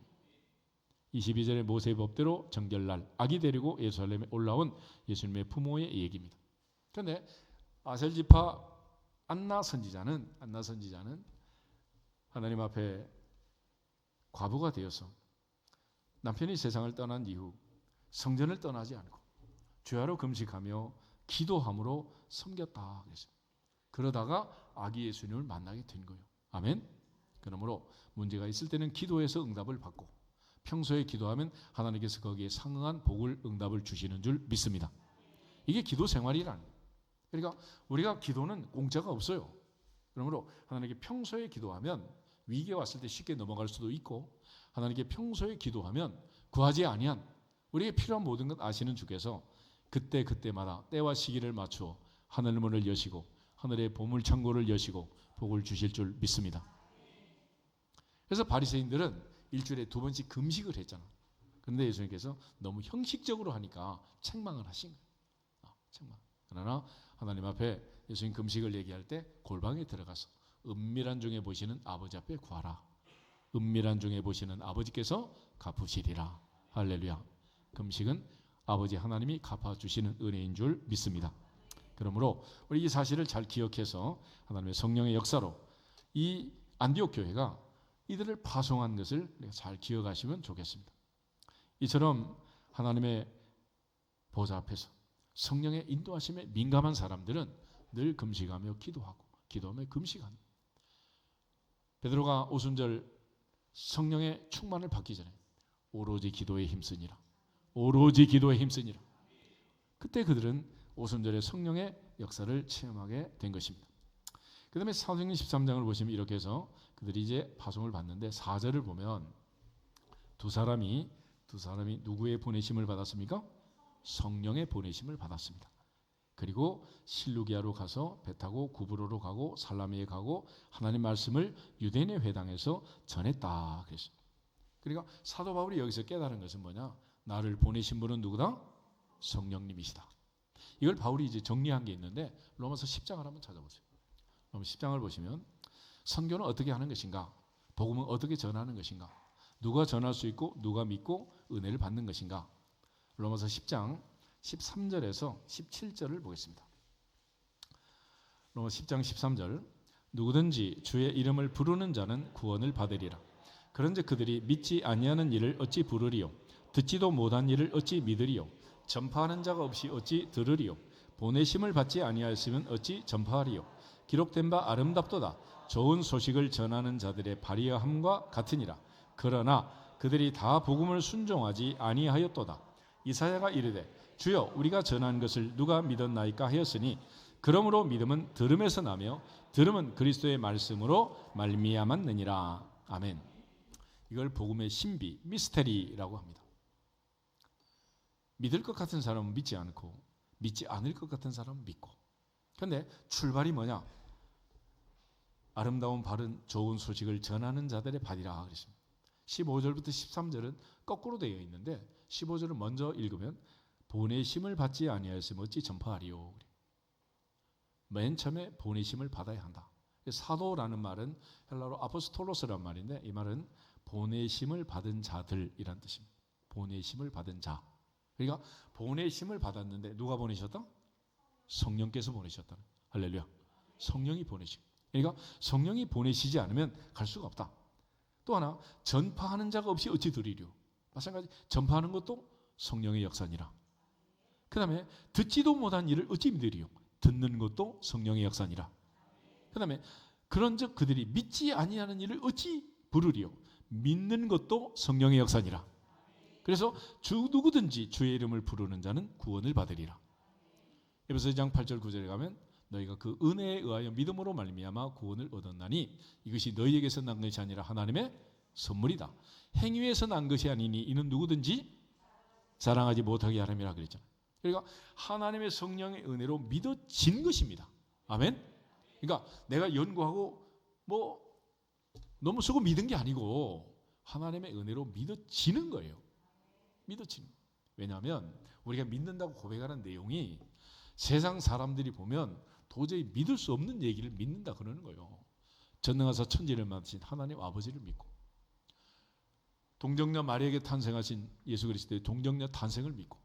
22절의 모세의 법대로 정결날 아기 데리고 예루살렘에 올라온 예수님의 부모의 얘기입니다. 그런데 아셀 지파 안나 선지자는 하나님 앞에 과부가 되어서 남편이 세상을 떠난 이후 성전을 떠나지 않고 주야로 금식하며 기도함으로 섬겼다. 그러다가 아기 예수님을 만나게 된 거예요. 아멘. 그러므로 문제가 있을 때는 기도해서 응답을 받고 평소에 기도하면 하나님께서 거기에 상응한 복을 응답을 주시는 줄 믿습니다. 이게 기도 생활이라는 거예요. 그러니까 우리가 기도는 공짜가 없어요. 그러므로 하나님께 평소에 기도하면 위기가 왔을 때 쉽게 넘어갈 수도 있고 하나님께 평소에 기도하면 구하지 아니한 우리에게 필요한 모든 것 아시는 주께서 그때마다 때와 시기를 맞추어 하늘 문을 여시고 하늘의 보물 창고를 여시고 복을 주실 줄 믿습니다. 그래서 바리새인들은 일주일에 2번씩 금식을 했잖아. 그런데 예수님께서 너무 형식적으로 하니까 책망을 하신 거예요. 책망. 그러나 하나님 앞에 예수님 금식을 얘기할 때 골방에 들어가서 은밀한 중에 보시는 아버지 앞에 구하라. 은밀한 중에 보시는 아버지께서 갚으시리라. 할렐루야. 금식은 아버지 하나님이 갚아주시는 은혜인 줄 믿습니다. 그러므로 우리 이 사실을 잘 기억해서 하나님의 성령의 역사로 이 안디옥 교회가 이들을 파송한 것을 잘 기억하시면 좋겠습니다. 이처럼 하나님의 보좌 앞에서 성령의 인도하심에 민감한 사람들은 늘 금식하며 기도하며 금식하는. 베드로가 오순절 성령의 충만을 받기 전에 오로지 기도에 힘쓰니라. 오로지 기도에 힘쓰니라. 그때 그들은 오순절에 성령의 역사를 체험하게 된 것입니다. 그 다음에 사도행전 13장을 보시면 이렇게 해서 그들이 이제 파송을 받는데 4절을 보면 두 사람이 누구의 보내심을 받았습니까? 성령의 보내심을 받았습니다. 그리고 실루기아로 가서 배 타고 구브로로 가고 살라미에 가고 하나님 말씀을 유대인의 회당에서 전했다 그랬어요. 그러니까 사도 바울이 여기서 깨달은 것은 뭐냐? 나를 보내신 분은 누구다? 성령님이시다. 이걸 바울이 이제 정리한 게 있는데 로마서 10장을 한번 찾아보세요. 로마서 10장을 보시면 선교는 어떻게 하는 것인가? 복음은 어떻게 전하는 것인가? 누가 전할 수 있고 누가 믿고 은혜를 받는 것인가? 로마서 10장 13절에서 17절을 보겠습니다. 로마서 10장 13절 누구든지 주의 이름을 부르는 자는 구원을 받으리라. 그런즉 그들이 믿지 아니하는 일을 어찌 부르리요? 듣지도 못한 일을 어찌 믿으리요? 전파하는 자가 없이 어찌 들으리요? 보내심을 받지 아니하였으면 어찌 전파하리요? 기록된 바 아름답도다. 좋은 소식을 전하는 자들의 발의함과 같으니라. 그러나 그들이 다 복음을 순종하지 아니하였도다. 이사야가 이르되 주여 우리가 전한 것을 누가 믿었나이까 하였으니 그러므로 믿음은 들음에서 나며 들음은 그리스도의 말씀으로 말미암았느니라. 아멘. 이걸 복음의 신비, 미스테리라고 합니다. 믿을 것 같은 사람은 믿지 않고 믿지 않을 것 같은 사람은 믿고. 그런데 출발이 뭐냐? 아름다운 바른 좋은 소식을 전하는 자들의 발이라 그랬습니다. 15절부터 13절은 거꾸로 되어 있는데 15절을 먼저 읽으면 보내심을 받지 아니하였으면 어찌 전파하리요. 맨 처음에 보내심을 받아야 한다. 사도라는 말은 헬라어로 아포스톨로스란 말인데 이 말은 보내심을 받은 자들이란 뜻입니다. 보내심을 받은 자. 그러니까 보내심을 받았는데 누가 보내셨다? 성령께서 보내셨다. 할렐루야. 성령이 보내시고. 그러니까 성령이 보내시지 않으면 갈 수가 없다. 또 하나 전파하는 자가 없이 어찌 들으리요. 마찬가지 전파하는 것도 성령의 역사니라. 그 다음에 듣지도 못한 일을 어찌 믿으리요. 듣는 것도 성령의 역사니라. 그 다음에 그런즉 그들이 믿지 아니하는 일을 어찌 부르리요. 믿는 것도 성령의 역사니라. 그래서 누구든지 주의 이름을 부르는 자는 구원을 받으리라. 에베소 2장 8절 9절에 가면 너희가 그 은혜에 의하여 믿음으로 말미암아 구원을 얻었나니 이것이 너희에게서 난 것이 아니라 하나님의 선물이다. 행위에서 난 것이 아니니 이는 누구든지 자랑하지 못하게 하람이라 그랬잖아요. 그러니까 하나님의 성령의 은혜로 믿어진 것입니다. 아멘. 그러니까 내가 연구하고 뭐 너무 쓰고 믿은 게 아니고 하나님의 은혜로 믿어지는 거예요. 믿어지는. 왜냐하면 우리가 믿는다고 고백하는 내용이 세상 사람들이 보면 도저히 믿을 수 없는 얘기를 믿는다 그러는 거예요. 전능하사 천지를 만드신 하나님 아버지를 믿고 동정녀 마리아에게 탄생하신 예수 그리스도의 동정녀 탄생을 믿고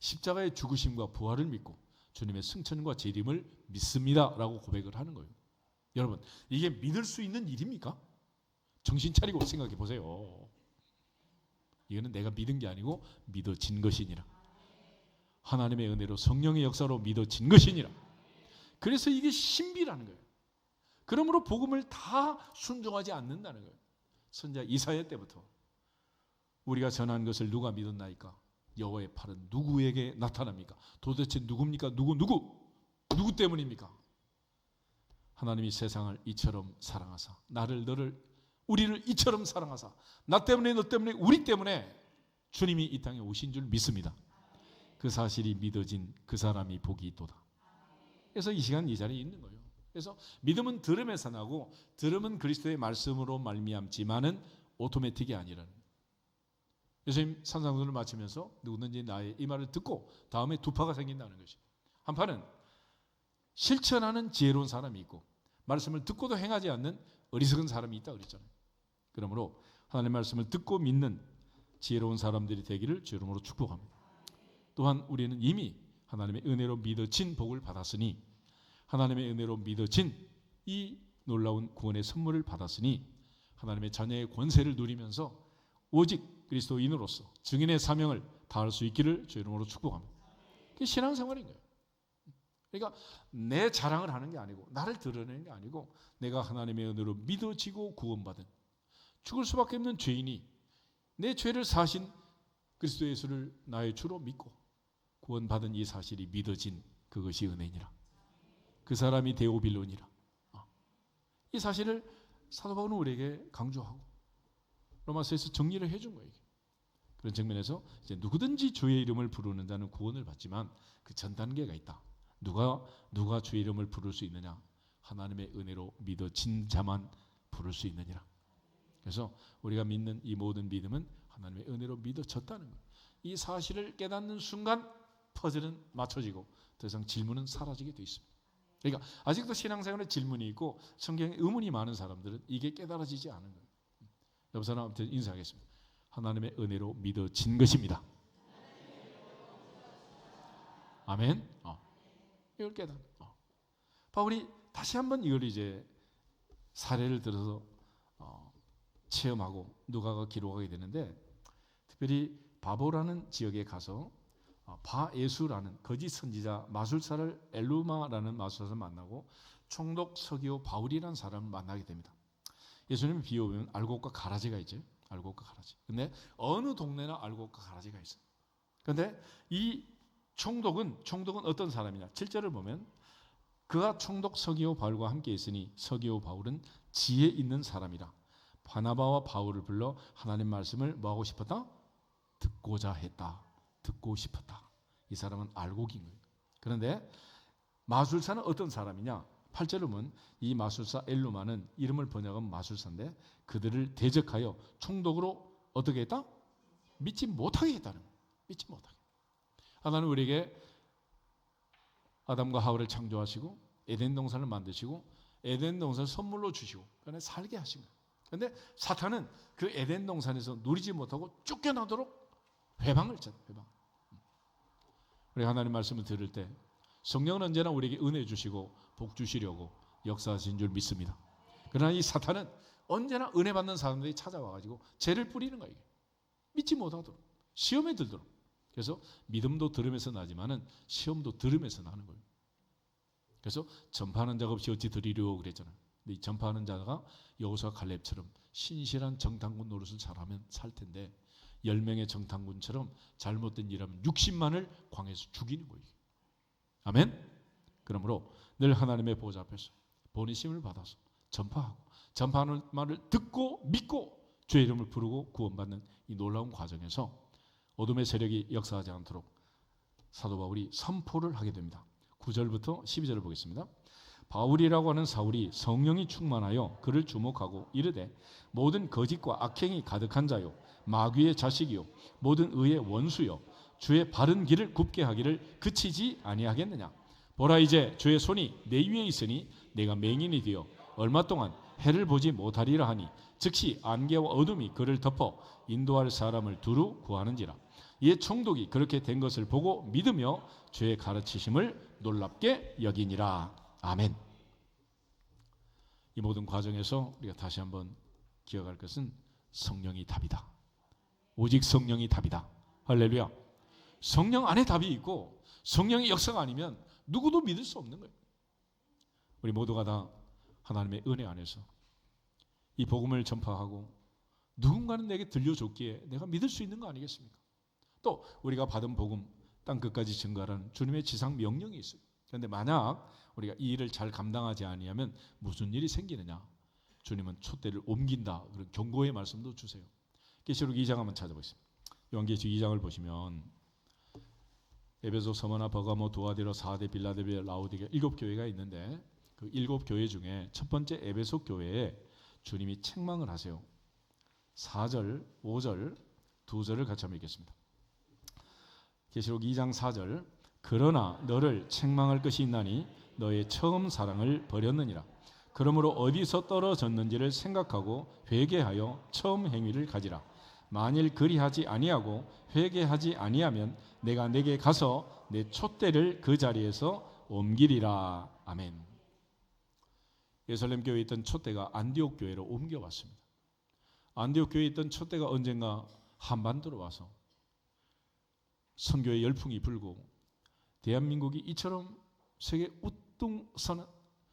십자가의 죽으심과 부활을 믿고 주님의 승천과 재림을 믿습니다라고 고백을 하는 거예요. 여러분 이게 믿을 수 있는 일입니까? 정신 차리고 생각해 보세요. 이거는 내가 믿은 게 아니고 믿어진 것이니라. 하나님의 은혜로 성령의 역사로 믿어진 것이니라. 그래서 이게 신비라는 거예요. 그러므로 복음을 다 순종하지 않는다는 거예요. 선지자 이사야 때부터 우리가 전한 것을 누가 믿었나이까? 여호와의 팔은 누구에게 나타납니까? 도대체 누굽니까? 누구 때문입니까? 하나님이 세상을 이처럼 사랑하사 나를 너를 우리를 이처럼 사랑하사 나 때문에 너 때문에 우리 때문에 주님이 이 땅에 오신 줄 믿습니다. 그 사실이 믿어진 그 사람이 복이 있도다. 그래서 이 시간 이 자리에 있는 거예요. 그래서 믿음은 들음에서 나고 들음은 그리스도의 말씀으로 말미암지만은 오토매틱이 아니라는 거예요. 예수님 산상수훈을 마치면서 누구든지 나의 이 말을 듣고 다음에 두 파가 생긴다는 것이. 한 파는 실천하는 지혜로운 사람이 있고 말씀을 듣고도 행하지 않는 어리석은 사람이 있다 그랬잖아요. 그러므로 하나님의 말씀을 듣고 믿는 지혜로운 사람들이 되기를 주 이름으로 축복합니다. 또한 우리는 이미 하나님의 은혜로 믿어진 복을 받았으니 하나님의 은혜로 믿어진 이 놀라운 구원의 선물을 받았으니 하나님의 자녀의 권세를 누리면서 오직 그리스도인으로서 증인의 사명을 다할 수 있기를 주 이름으로 축복합니다. 그게 신앙생활인 거예요. 그러니까 내 자랑을 하는 게 아니고 나를 드러내는 게 아니고 내가 하나님의 은혜로 믿어지고 구원받은 죽을 수밖에 없는 죄인이 내 죄를 사신 그리스도 예수를 나의 주로 믿고 구원받은 이 사실이 믿어진 그것이 은혜니라. 그 사람이 데오빌론이라. 이 사실을 사도 바울은 우리에게 강조하고 로마서에서 정리를 해준 거예요. 그런 측면에서 이제 누구든지 주의 이름을 부르는 자는 구원을 받지만 그 전 단계가 있다. 누가 주의 이름을 부를 수 있느냐? 하나님의 은혜로 믿어진 자만 부를 수 있느니라. 그래서 우리가 믿는 이 모든 믿음은 하나님의 은혜로 믿어졌다는 거예요. 이 사실을 깨닫는 순간 퍼즐은 맞춰지고 더 이상 질문은 사라지게 돼 있습니다. 그러니까 아직도 신앙생활에 질문이 있고 성경에 의문이 많은 사람들은 이게 깨달아지지 않은 거예요. 옆 사람한테 인사하겠습니다. 하나님의 은혜로 믿어진 것입니다. 아멘. 이걸 깨닫. 바울이 다시 한번 이걸 이제 사례를 들어서 체험하고 누가가 기록하게 되는데, 특별히 바보라는 지역에 가서 바예수라는 거짓 선지자 마술사를 엘루마라는 마술사를 만나고 총독 서기오 바울이라는 사람을 만나게 됩니다. 예수님의 비유 보면 알곡과 가라지가 있죠. 알곡과 가라지. 근데 어느 동네나 알곡과 가라지가 있어요. 근데 이 총독은 어떤 사람이냐? 7절을 보면 그가 총독 서기오 바울과 함께 있으니 서기오 바울은 지혜 있는 사람이라. 바나바와 바울을 불러 하나님 말씀을 뭐 하고 싶었다? 듣고자 했다. 듣고 싶었다. 이 사람은 알곡인 거예요. 그런데 마술사는 어떤 사람이냐? 8절을 보면 이 마술사 엘루마는 이름을 번역하면 마술사인데 그들을 대적하여 총독으로 어떻게 했다? 믿지 못하게 했다는 거예요. 믿지 못하게. 하나님은 우리에게 아담과 하와를 창조하시고 에덴 동산을 만드시고 에덴 동산을 선물로 주시고 그런데 살게 하신 거예요. 그런데 사탄은 그 에덴 동산에서 누리지 못하고 쫓겨나도록 회방을 쳤어요. 회방. 우리 하나님 말씀을 들을 때 성령은 언제나 우리에게 은혜 주시고 복 주시려고 역사하신 줄 믿습니다. 그러나 이 사탄은 언제나 은혜 받는 사람들이 찾아와가지고 죄를 뿌리는 거예요. 믿지 못하도록 시험에 들도록. 그래서 믿음도 들음에서 나지만은 시험도 들음에서 나는 거예요. 그래서 전파하는 자가 없이 어찌 들으려고 그랬잖아요. 근데 이 전파하는 자가 여호수아 갈렙처럼 신실한 정탐꾼 노릇을 잘하면 살 텐데 10명의 정탐꾼처럼 잘못된 일하면 60만을 광에서 죽이는 거예요. 아멘. 그러므로 늘 하나님의 보좌 앞에서 본의심을 받아서 전파하고 전파하는 말을 듣고 믿고 주의 이름을 부르고 구원받는 이 놀라운 과정에서 어둠의 세력이 역사하지 않도록 사도 바울이 선포를 하게 됩니다. 9절부터 12절을 보겠습니다. 바울이라고 하는 사울이 성령이 충만하여 그를 주목하고 이르되 모든 거짓과 악행이 가득한 자요 마귀의 자식이요 모든 의의 원수요 주의 바른 길을 굽게 하기를 그치지 아니하겠느냐. 보라 이제 주의 손이 내 위에 있으니 내가 맹인이 되어 얼마 동안 해를 보지 못하리라 하니 즉시 안개와 어둠이 그를 덮어 인도할 사람을 두루 구하는지라. 이에 총독이 그렇게 된 것을 보고 믿으며 주의 가르치심을 놀랍게 여기니라. 아멘. 이 모든 과정에서 우리가 다시 한번 기억할 것은 성령이 답이다. 오직 성령이 답이다. 할렐루야. 성령 안에 답이 있고 성령의 역사가 아니면 누구도 믿을 수 없는 거예요. 우리 모두가 다 하나님의 은혜 안에서 이 복음을 전파하고 누군가는 내게 들려줬기에 내가 믿을 수 있는 거 아니겠습니까? 또 우리가 받은 복음 땅 끝까지 증거하라는 주님의 지상 명령이 있어요. 그런데 만약 우리가 이 일을 잘 감당하지 아니하면 무슨 일이 생기느냐? 주님은 촛대를 옮긴다. 그런 경고의 말씀도 주세요. 계시록 2장 한번 찾아보겠습니다. 요한계시록 2장을 보시면 에베소, 서머나, 버가모, 두아디로, 사데, 빌라델비아, 라오디게 7교회가 있는데 그 7교회 중에 첫 번째 에베소 교회에 주님이 책망을 하세요. 4절, 5절, 2절을 같이 한번 읽겠습니다. 계시록 2장 4절 그러나 너를 책망할 것이 있나니 너의 처음 사랑을 버렸느니라. 그러므로 어디서 떨어졌는지를 생각하고 회개하여 처음 행위를 가지라. 만일 그리하지 아니하고 회개하지 아니하면 내가 내게 가서 내 촛대를 그 자리에서 옮기리라. 아멘. 예루살렘 교회에 있던 촛대가 안디옥 교회로 옮겨왔습니다. 안디옥 교회에 있던 촛대가 언젠가 한반도로 와서 선교의 열풍이 불고 대한민국이 이처럼 세계 우등서는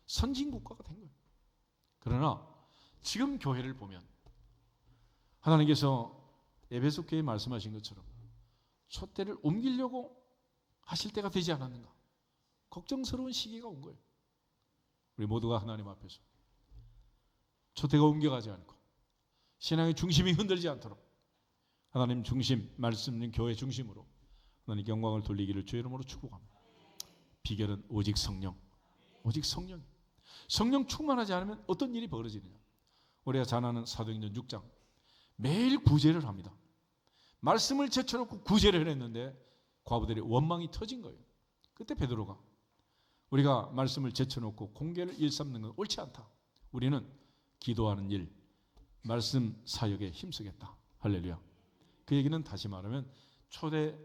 선진국가가 된 거예요. 그러나 지금 교회를 보면 하나님께서 에베소 교회에 말씀하신 것처럼 촛대를 옮기려고 하실 때가 되지 않았는가? 걱정스러운 시기가 온 거예요. 우리 모두가 하나님 앞에서 촛대가 옮겨가지 않고 신앙의 중심이 흔들지 않도록 하나님 중심, 말씀 있는 교회 중심으로 하나님 영광을 돌리기를 주의 이름으로 축복합니다. 비결은 오직 성령, 오직 성령. 성령 충만하지 않으면 어떤 일이 벌어지느냐? 우리가 잘 아는 사도행전 6장 매일 구제를 합니다. 말씀을 제쳐놓고 구제를 했는데 과부들의 원망이 터진 거예요. 그때 베드로가 우리가 말씀을 제쳐놓고 공개를 일삼는 건 옳지 않다. 우리는 기도하는 일, 말씀 사역에 힘쓰겠다. 할렐루야. 그 얘기는 다시 말하면 초대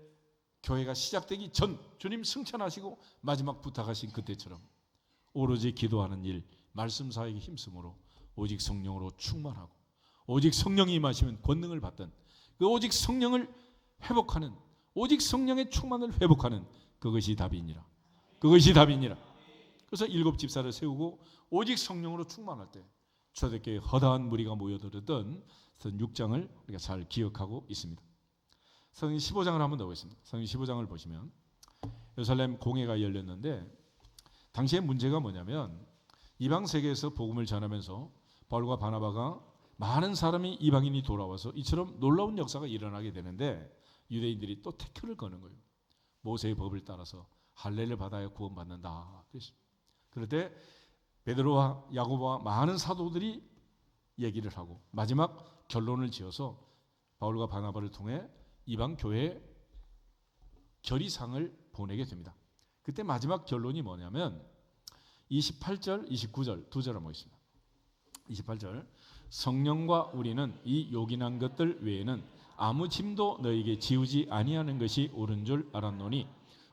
교회가 시작되기 전 주님 승천하시고 마지막 부탁하신 그때처럼 오로지 기도하는 일, 말씀 사역에 힘쓰므로 오직 성령으로 충만하고 오직 성령이 임하시면 권능을 받던 그 오직 성령을 회복하는 오직 성령의 충만을 회복하는 그것이 답이니라. 그것이 답이니라. 그래서 7 집사를 세우고 오직 성령으로 충만할 때 초대교회 허다한 무리가 모여들었던 6장을 우리가 잘 기억하고 있습니다. 성경 15장을 한번 더 보겠습니다. 성경 15장을 보시면 예루살렘 공회가 열렸는데 당시의 문제가 뭐냐면 이방 세계에서 복음을 전하면서 바울과 바나바가 많은 사람이 이방인이 돌아와서 이처럼 놀라운 역사가 일어나게 되는데 유대인들이 또 태클을 거는 거예요. 모세의 법을 따라서 할례를 받아야 구원받는다. 그럴 때 베드로와 야고보와 많은 사도들이 얘기를 하고 마지막 결론을 지어서 바울과 바나바를 통해 이방 교회에 결의상을 보내게 됩니다. 그때 마지막 결론이 뭐냐면 28절, 29절 두 절 한번 보겠습니다. 28절 성령과 우리는 이 요긴한 것들 외에는 아무 짐도 너에게 지우지 아니하는 것이 옳은 줄 알았노니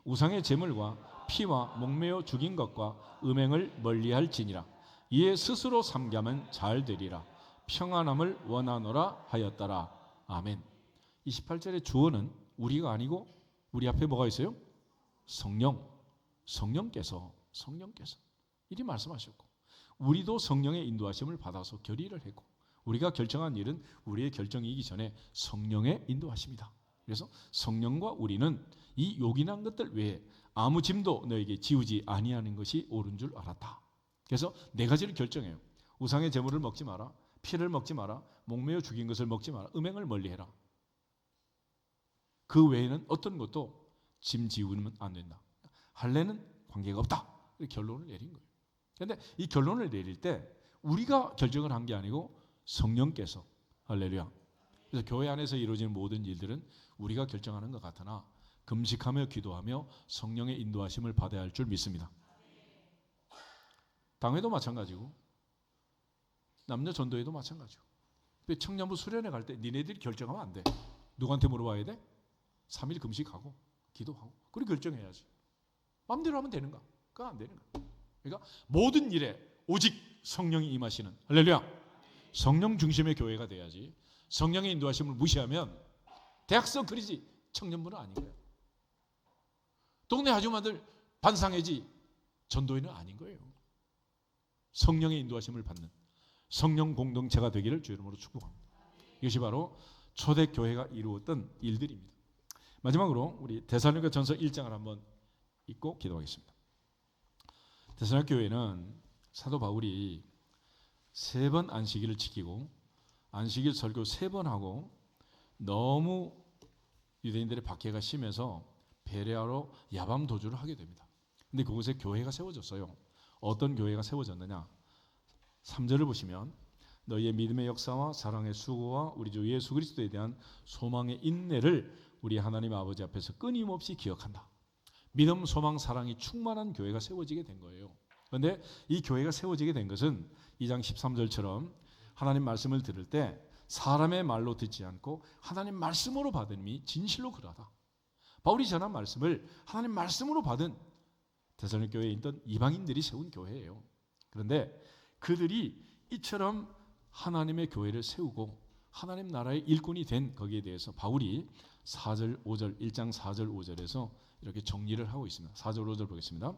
우상의 제물과 피와 목매어 죽인 것과 음행을 멀리할지니라. 이에 스스로 삼가면 잘 되리라. 평안함을 원하노라 하였더라. 아멘. 28절의 주어는 우리가 아니고 우리 앞에 뭐가 있어요? 성령께서 이리 말씀하셨고 우리도 성령의 인도하심을 받아서 결의를 했고 우리가 결정한 일은 우리의 결정이기 전에 성령의 인도하심이다. 그래서 성령과 우리는 이 요긴한 것들 외에 아무 짐도 너에게 지우지 아니하는 것이 옳은 줄 알았다. 그래서 네 가지를 결정해요. 우상의 제물을 먹지 마라. 피를 먹지 마라. 목매어 죽인 것을 먹지 마라. 음행을 멀리해라. 그 외에는 어떤 것도 짐 지우면 안 된다. 할례는 관계가 없다. 결론을 내린 거예요. 그런데 이 결론을 내릴 때 우리가 결정을 한 게 아니고 성령께서 할렐루야. 그래서 교회 안에서 이루어지는 모든 일들은 우리가 결정하는 것 같으나 금식하며 기도하며 성령의 인도하심을 받아야 할 줄 믿습니다. 당회도 마찬가지고 남녀 전도회도 마찬가지고 청년부 수련회 갈 때 니네들이 결정하면 안 돼. 누구한테 물어봐야 돼? 3일 금식하고 기도하고 그리고 결정해야지. 마음대로 하면 되는가? 그건 안 되는 거야. 그러니까 모든 일에 오직 성령이 임하시는 할렐루야. 성령 중심의 교회가 돼야지. 성령의 인도하심을 무시하면 대학생 그리지 청년부는 아닌 거예요. 동네 아줌마들 반상회지 전도회는 아닌 거예요. 성령의 인도하심을 받는 성령 공동체가 되기를 주 이름으로 축복합니다. 이것이 바로 초대교회가 이루었던 일들입니다. 마지막으로 우리 데살로니가전서 1장을 한번 읽고 기도하겠습니다. 데살로니가 교회는 사도 바울이 3번 안식일을 지키고 안식일 설교 3번 하고 너무 유대인들의 박해가 심해서 베레아로 야밤 도주를 하게 됩니다. 근데 그곳에 교회가 세워졌어요. 어떤 교회가 세워졌느냐? 3절을 보시면 너희의 믿음의 역사와 사랑의 수고와 우리 주 예수 그리스도에 대한 소망의 인내를 우리 하나님 아버지 앞에서 끊임없이 기억한다. 믿음, 소망, 사랑이 충만한 교회가 세워지게 된 거예요. 그런데 이 교회가 세워지게 된 것은 2장 13절처럼 하나님 말씀을 들을 때 사람의 말로 듣지 않고 하나님 말씀으로 받음이 진실로 그러하다. 바울이 전한 말씀을 하나님 말씀으로 받은 데살로니가 교회에 있던 이방인들이 세운 교회예요. 그런데 그들이 이처럼 하나님의 교회를 세우고 하나님 나라의 일꾼이 된 거기에 대해서 바울이 4절 5절 1장 4절 5절에서 이렇게 정리를 하고 있습니다. 4절 5절 보겠습니다.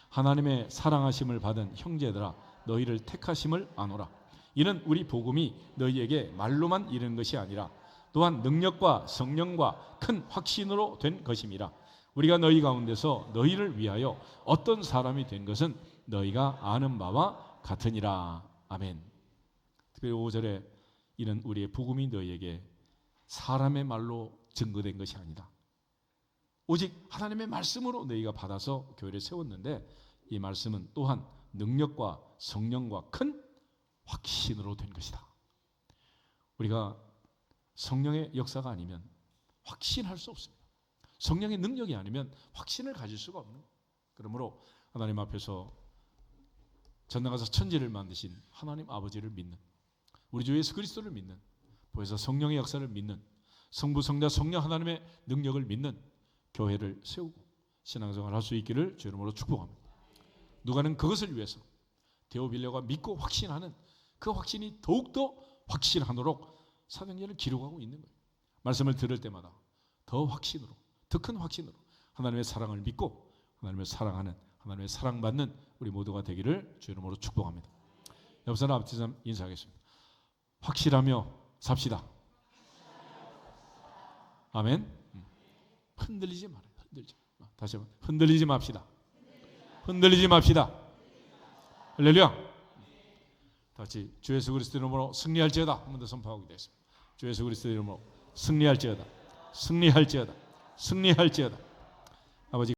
하나님의 사랑하심을 받은 형제들아 너희를 택하심을 아노라. 이는 우리 복음이 너희에게 말로만 이르는 것이 아니라 또한 능력과 성령과 큰 확신으로 된 것임이라. 우리가 너희 가운데서 너희를 위하여 어떤 사람이 된 것은 너희가 아는 바와 같으니라. 아멘. 특별히 5절에 이는 우리의 복음이 너희에게 사람의 말로 증거된 것이 아니다. 오직 하나님의 말씀으로 너희가 받아서 교회를 세웠는데 이 말씀은 또한 능력과 성령과 큰 확신으로 된 것이다. 우리가 성령의 역사가 아니면 확신할 수 없습니다. 성령의 능력이 아니면 확신을 가질 수가 없는 거예요. 그러므로 하나님 앞에서 전능하사 천지를 만드신 하나님 아버지를 믿는, 우리 주 예수 그리스도를 믿는, 보혜사 성령의 역사를 믿는, 성부 성자 성령 하나님의 능력을 믿는 교회를 세우고 신앙생활을 할 수 있기를 주 이름으로 축복합니다. 누가는 그것을 위해서 데오빌려가 믿고 확신하는 그 확신이 더욱더 확실하도록 사도행전을 기록하고 있는 거예요. 말씀을 들을 때마다 더 확신으로, 더 큰 확신으로 하나님의 사랑을 믿고 하나님을 사랑하는, 하나님의 사랑받는 우리 모두가 되기를 주 이름으로 축복합니다. 옆 사람 앞에 사람 인사하겠습니다. 확실하며 삽시다. 아멘. 흔들리지 말아요. 흔들지. 다시 한번 흔들리지 맙시다. 흔들리지 맙시다. 할렐루야. 다시 주 예수 그리스도 이름으로 승리할지어다. 한 번 더 선포하게 되겠습니다. 주 예수 그리스도 이름으로 승리할지어다. 승리할지어다. 승리할지어다. 아버지